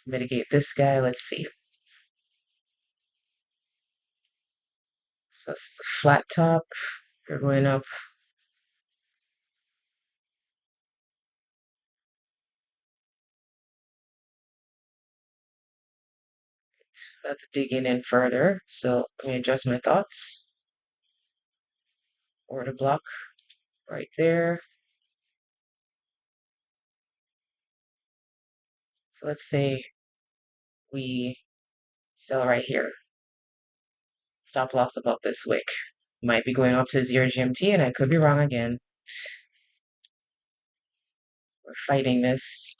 Mitigate this guy. Let's see. So this is a flat top. We're going up. That's digging in further. So let me adjust my thoughts. Order block right there. So let's say we sell right here. Stop loss above this wick. Might be going up to 0 GMT and I could be wrong again. We're fighting this.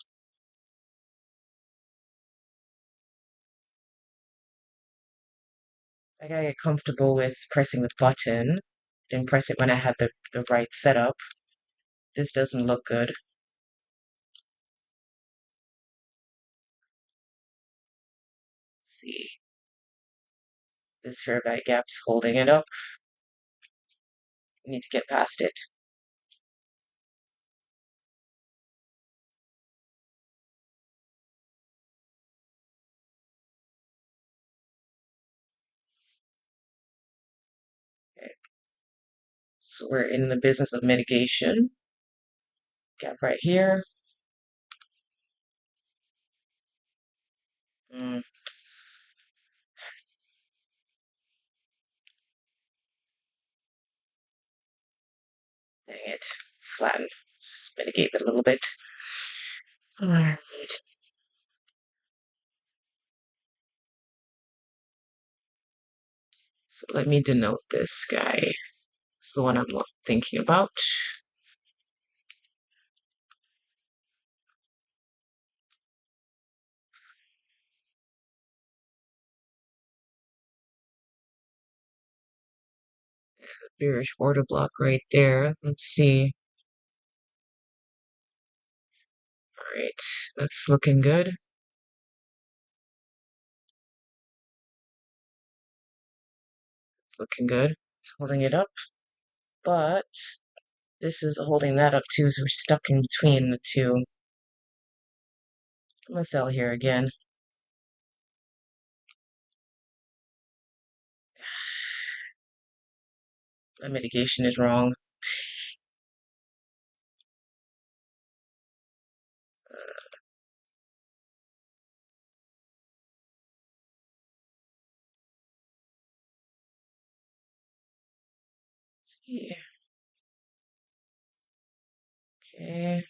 I gotta get comfortable with pressing the button. Didn't press it when I had the right setup. This doesn't look good. Let's see. This fair value gap's holding it up. We need to get past it. Okay. So we're in the business of mitigation. Gap right here. Mm, dang it. It's flattened. Just mitigate it a little bit. Alright. So let me denote this guy. It's the one I'm thinking about. Bearish order block right there. Let's see. All right, that's looking good. It's looking good. It's holding it up, but this is holding that up too, so we're stuck in between the two. I'm gonna sell here again. My mitigation is wrong. Let's see. Okay.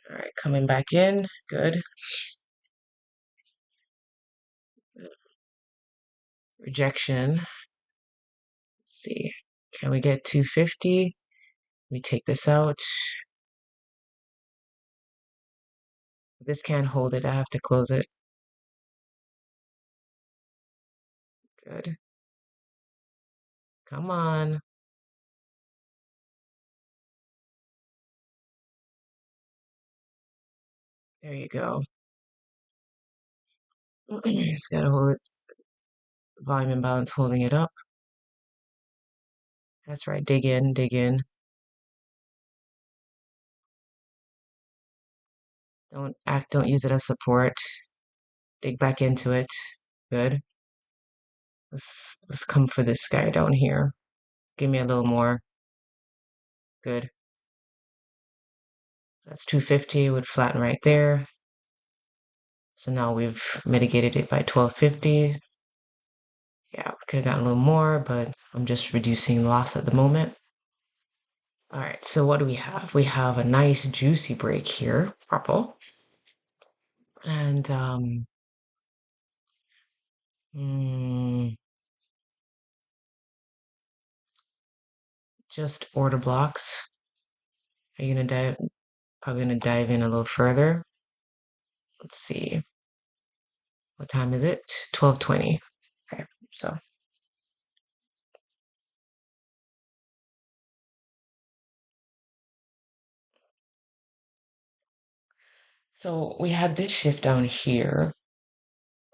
All right, coming back in. Good. Rejection. Let's see. Can we get 250? Let me take this out. If this can't hold it, I have to close it. Good. Come on. There you go. It's gotta hold it. Volume imbalance holding it up. That's right. Dig in, dig in. Don't use it as support. Dig back into it. Good. Let's come for this guy down here. Give me a little more. Good. That's 250 would flatten right there. So now we've mitigated it by 1250. Yeah, we could have gotten a little more, but I'm just reducing loss at the moment. All right, so what do we have? We have a nice juicy break here, purple. And just order blocks. Are you gonna dive? Probably gonna dive in a little further. Let's see. What time is it? 12:20. Okay, so we had this shift down here,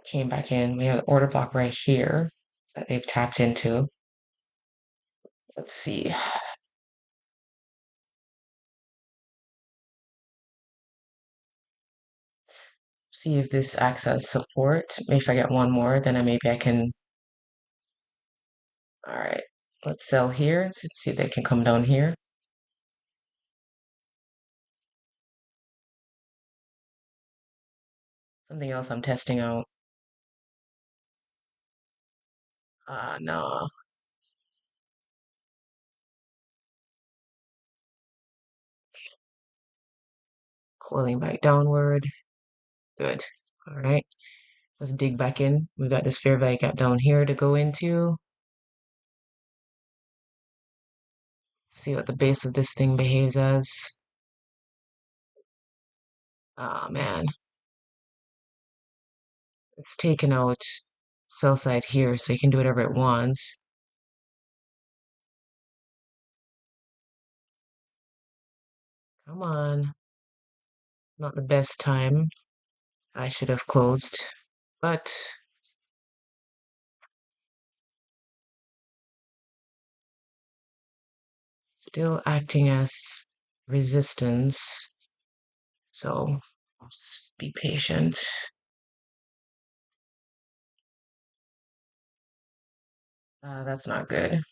came back in. We have an order block right here that they've tapped into. Let's see. See if this acts as support. Maybe if I get one more, then maybe I can. All right, let's sell here. See if they can come down here. Something else I'm testing out. No. Coiling back downward. Good. All right. Let's dig back in. We've got this fair value gap down here to go into. See what the base of this thing behaves as. Ah, man. It's taken out sell side here, so you can do whatever it wants. Come on. Not the best time. I should have closed, but still acting as resistance. So just be patient. That's not good.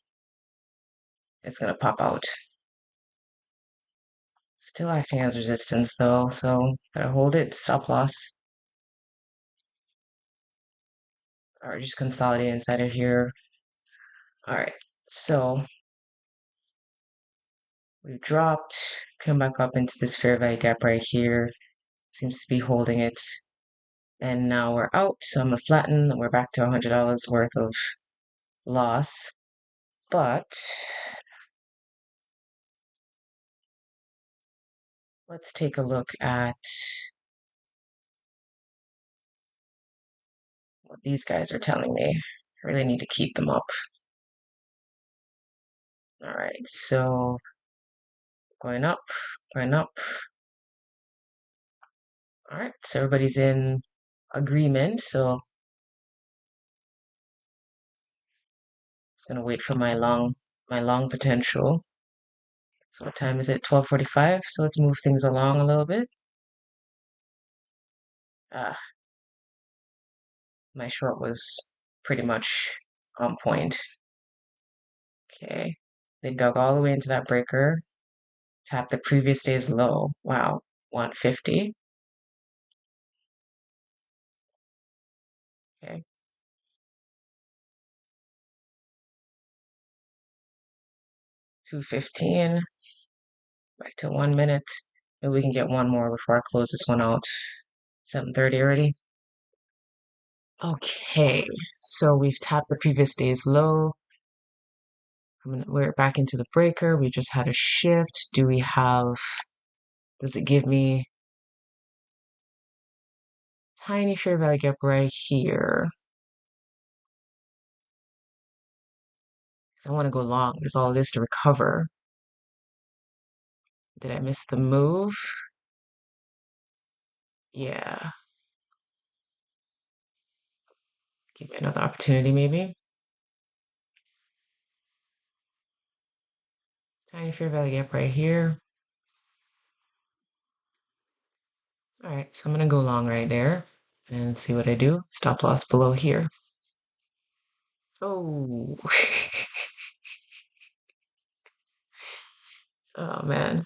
It's gonna pop out. Still acting as resistance though, so gotta hold it, stop loss. Or just consolidate inside of here. Alright, so we've dropped, come back up into this fair value gap right here. Seems to be holding it. And now we're out, so I'm gonna flatten. We're back to $100 worth of loss. But let's take a look at what these guys are telling me. I really need to keep them up. All right, so going up, going up. All right, so everybody's in agreement. So just gonna wait for my long potential. So what time is it? 12:45. So let's move things along a little bit. Ah, my short was pretty much on point. Okay. They dug all the way into that breaker. Tapped the previous day's low. Wow. 150. Okay. 215. Back to 1 minute. Maybe we can get one more before I close this one out. 7:30 already. Okay. So we've tapped the previous day's low. We're back into the breaker. We just had a shift. Does it give me tiny fair value gap right here? Because I want to go long. There's all this to recover. Did I miss the move? Yeah. Give me another opportunity, maybe. Tiny fair value gap right here. All right, so I'm gonna go long right there and see what I do. Stop loss below here. Oh, oh man.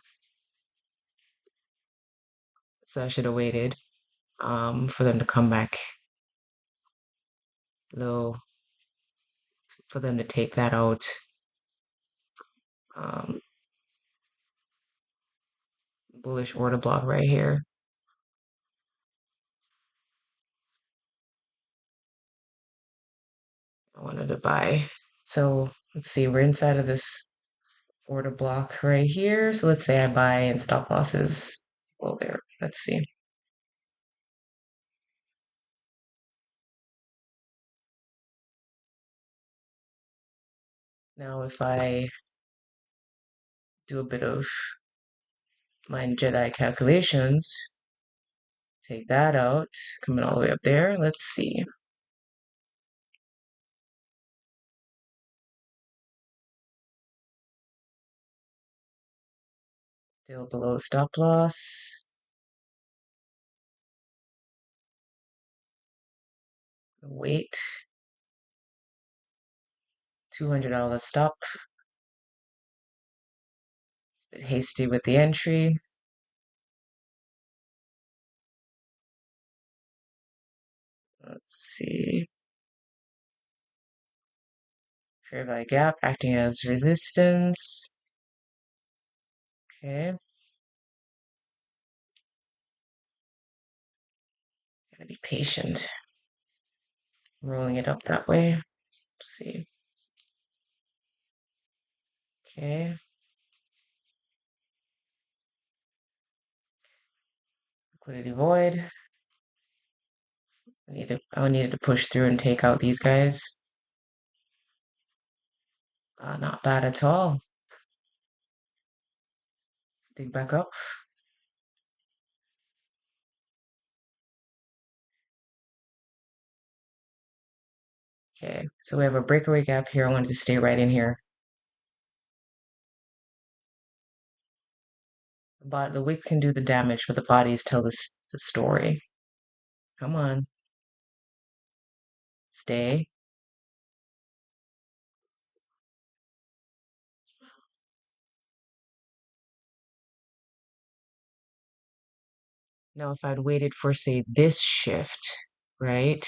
So I should have waited for them to come back low, for them to take that out. Um, Bullish order block right here. I wanted to buy. So let's see, we're inside of this order block right here. So let's say I buy and stop losses. Well, there. Let's see. Now, if I do a bit of mind Jedi calculations, take that out, coming all the way up there. Let's see. Still below the stop loss. Wait. $200 stop. It's a bit hasty with the entry. Let's see. Fair value gap acting as resistance. Okay. Gotta be patient. Rolling it up that way. Let's see. Okay. Liquidity void. I needed to push through and take out these guys. Not bad at all. Let's dig back up. Okay, so we have a breakaway gap here. I wanted to stay right in here. But the wicks can do the damage, but the bodies tell the story. Come on. Stay. Now, if I'd waited for, say, this shift, right?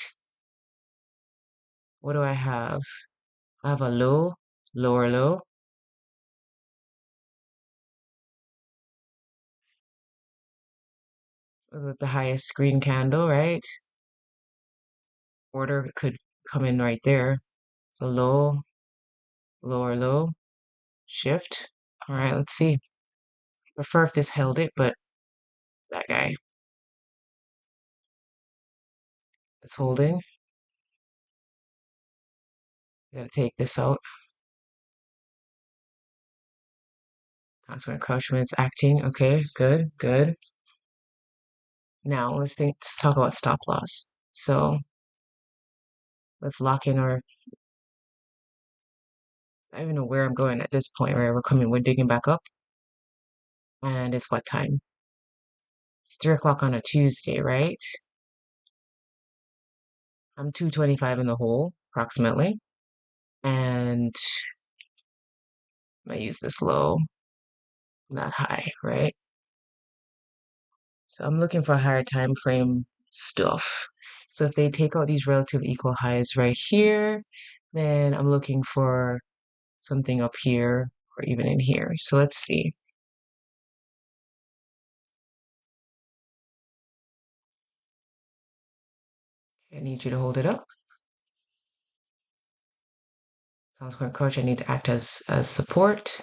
What do I have? I have a low, lower low. With the highest green candle, right? Order could come in right there. So low, lower low, shift. All right, let's see. Prefer if this held it, but that guy is holding. Gotta take this out. Constant encroachment's acting. Okay, good, good. Now let's talk about stop loss. So let's lock in our, I don't even know where I'm going at this point, right? We're digging back up. And it's what time? It's 3 o'clock on a Tuesday, right? I'm 225 in the hole, approximately. And I use this low, not high, right? So I'm looking for higher time frame stuff. So if they take out these relatively equal highs right here, then I'm looking for something up here or even in here. So let's see. I need you to hold it up. Consequent coach, I need to act as support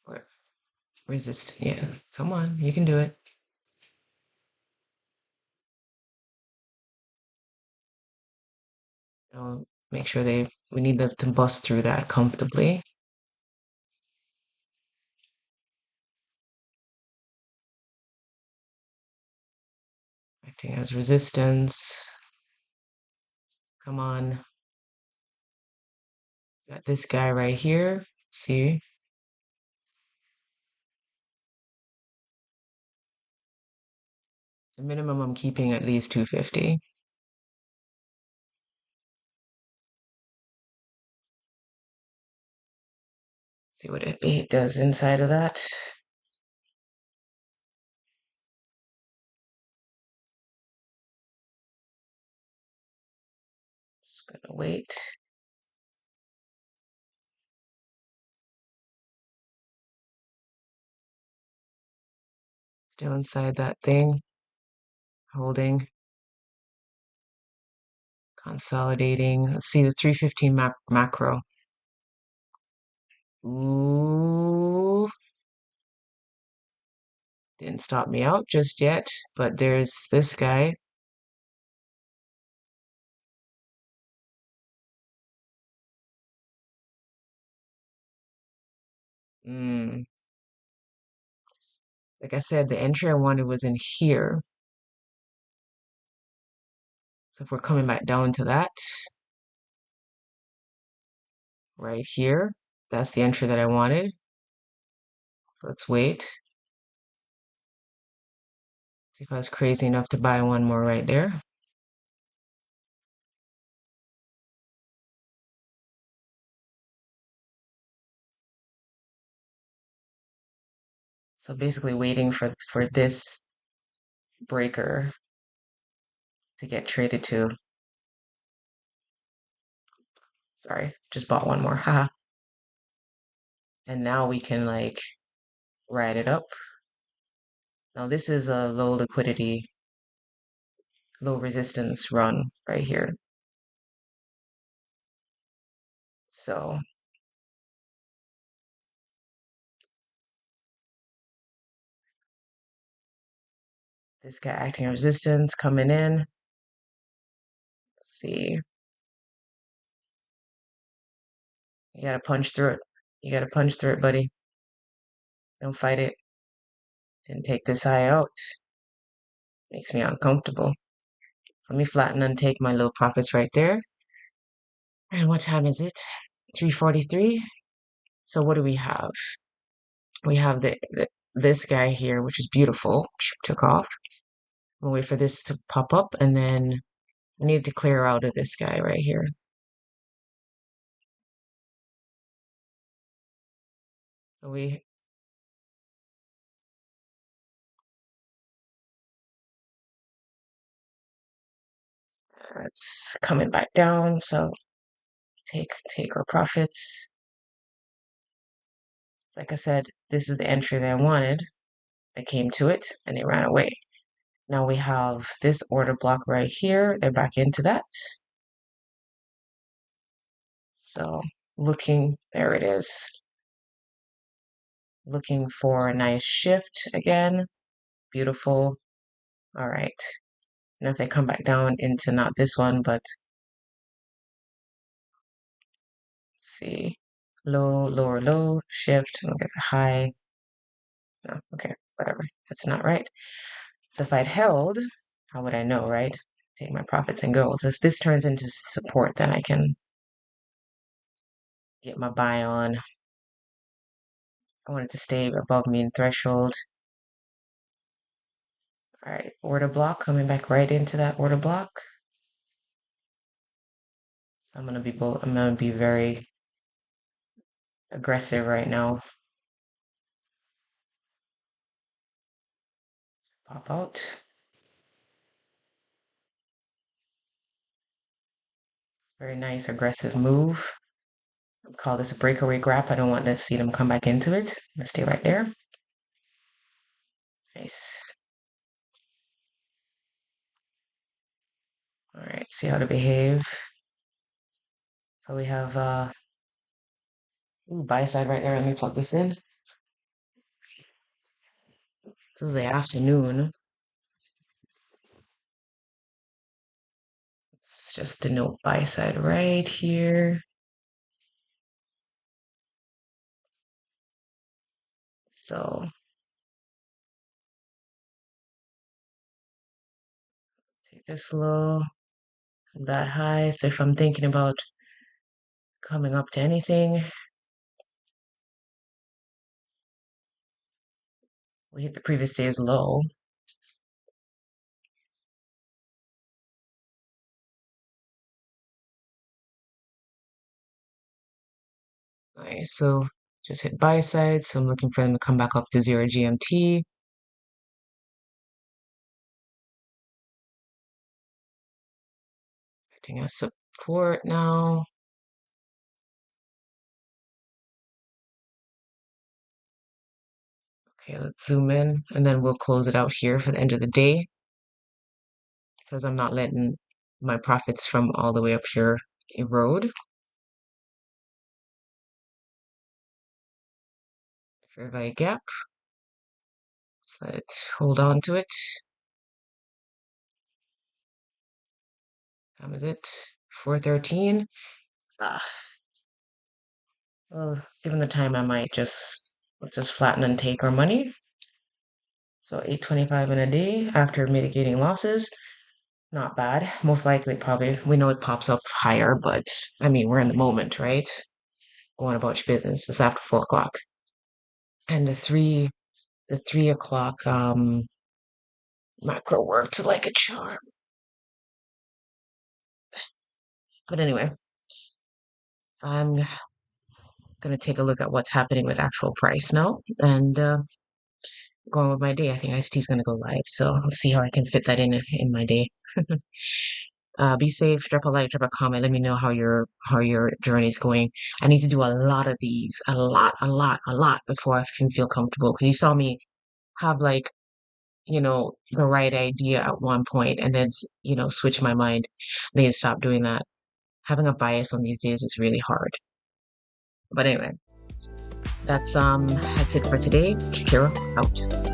or resist. Yeah, come on, you can do it. I'll make sure we need them to bust through that comfortably. Acting as resistance. Come on. Got this guy right here. See? The minimum I'm keeping at least 250. See what it does inside of that. Just gonna wait. Still inside that thing. Holding. Consolidating. Let's see the 315 macro. Ooh. Didn't stop me out just yet, but there's this guy. Mm. Like I said, the entry I wanted was in here. So if we're coming back down to that, right here, that's the entry that I wanted. So let's wait. See if I was crazy enough to buy one more right there. So basically waiting for this breaker to get traded to. Sorry, just bought one more. Haha. And now we can like ride it up. Now this is a low liquidity, low resistance run right here. So this guy acting as resistance coming in. Let's see. You gotta punch through it. You gotta punch through it, buddy. Don't fight it. Didn't take this high out. Makes me uncomfortable. So let me flatten and take my little profits right there. And what time is it? 3:43. So what do we have? We have this guy here, which is beautiful. Took off. We'll wait for this to pop up, and then I need to clear out of this guy right here. So it's coming back down. So take our profits. Like I said, this is the entry that I wanted. I came to it, and it ran away. Now we have this order block right here. They're back into that. So there it is. Looking for a nice shift again. Beautiful. All right. And if they come back down into not this one, but let's see, low, lower, low, shift, and look at the high. No, okay, whatever. That's not right. So if I'd held, how would I know, right? Take my profits and go. So if this turns into support, then I can get my buy on. I want it to stay above mean threshold. All right, order block, coming back right into that order block. So I'm gonna be very aggressive right now. Pop out. Very nice aggressive move. Call this a breakaway grab. I don't want to see them come back into it. I'm gonna stay right there. Nice. All right, see how to behave. So we have buy side right there. Let me plug this in. This is the afternoon. Let's just denote buy side right here. So take this low, that high. So if I'm thinking about coming up to anything, we hit the previous day's low. Alright, so just hit buy side. So I'm looking for them to come back up to 0 GMT. Acting as support now. Okay, let's zoom in and then we'll close it out here for the end of the day because I'm not letting my profits from all the way up here erode. Fair value gap. So let's hold on to it. Time is it? 4:13. Ah, well, given the time, let's just flatten and take our money. So 825 in a day after mitigating losses. Not bad. Most likely, probably, we know it pops up higher, but I mean, we're in the moment, right? Go on about your business. It's after 4 o'clock. And the 3 o'clock, macro worked like a charm. But anyway, I'm gonna take a look at what's happening with actual price now and go on with my day. I think ICT is gonna go live, so I'll see how I can fit that in my day. Be safe. Drop a like, drop a comment. Let me know how your journey is going. I need to do a lot of these, a lot before I can feel comfortable. Because you saw me have like the right idea at one point, and then switch my mind. I need to stop doing that. Having a bias on these days is really hard. But anyway, that's it for today. Shakira out.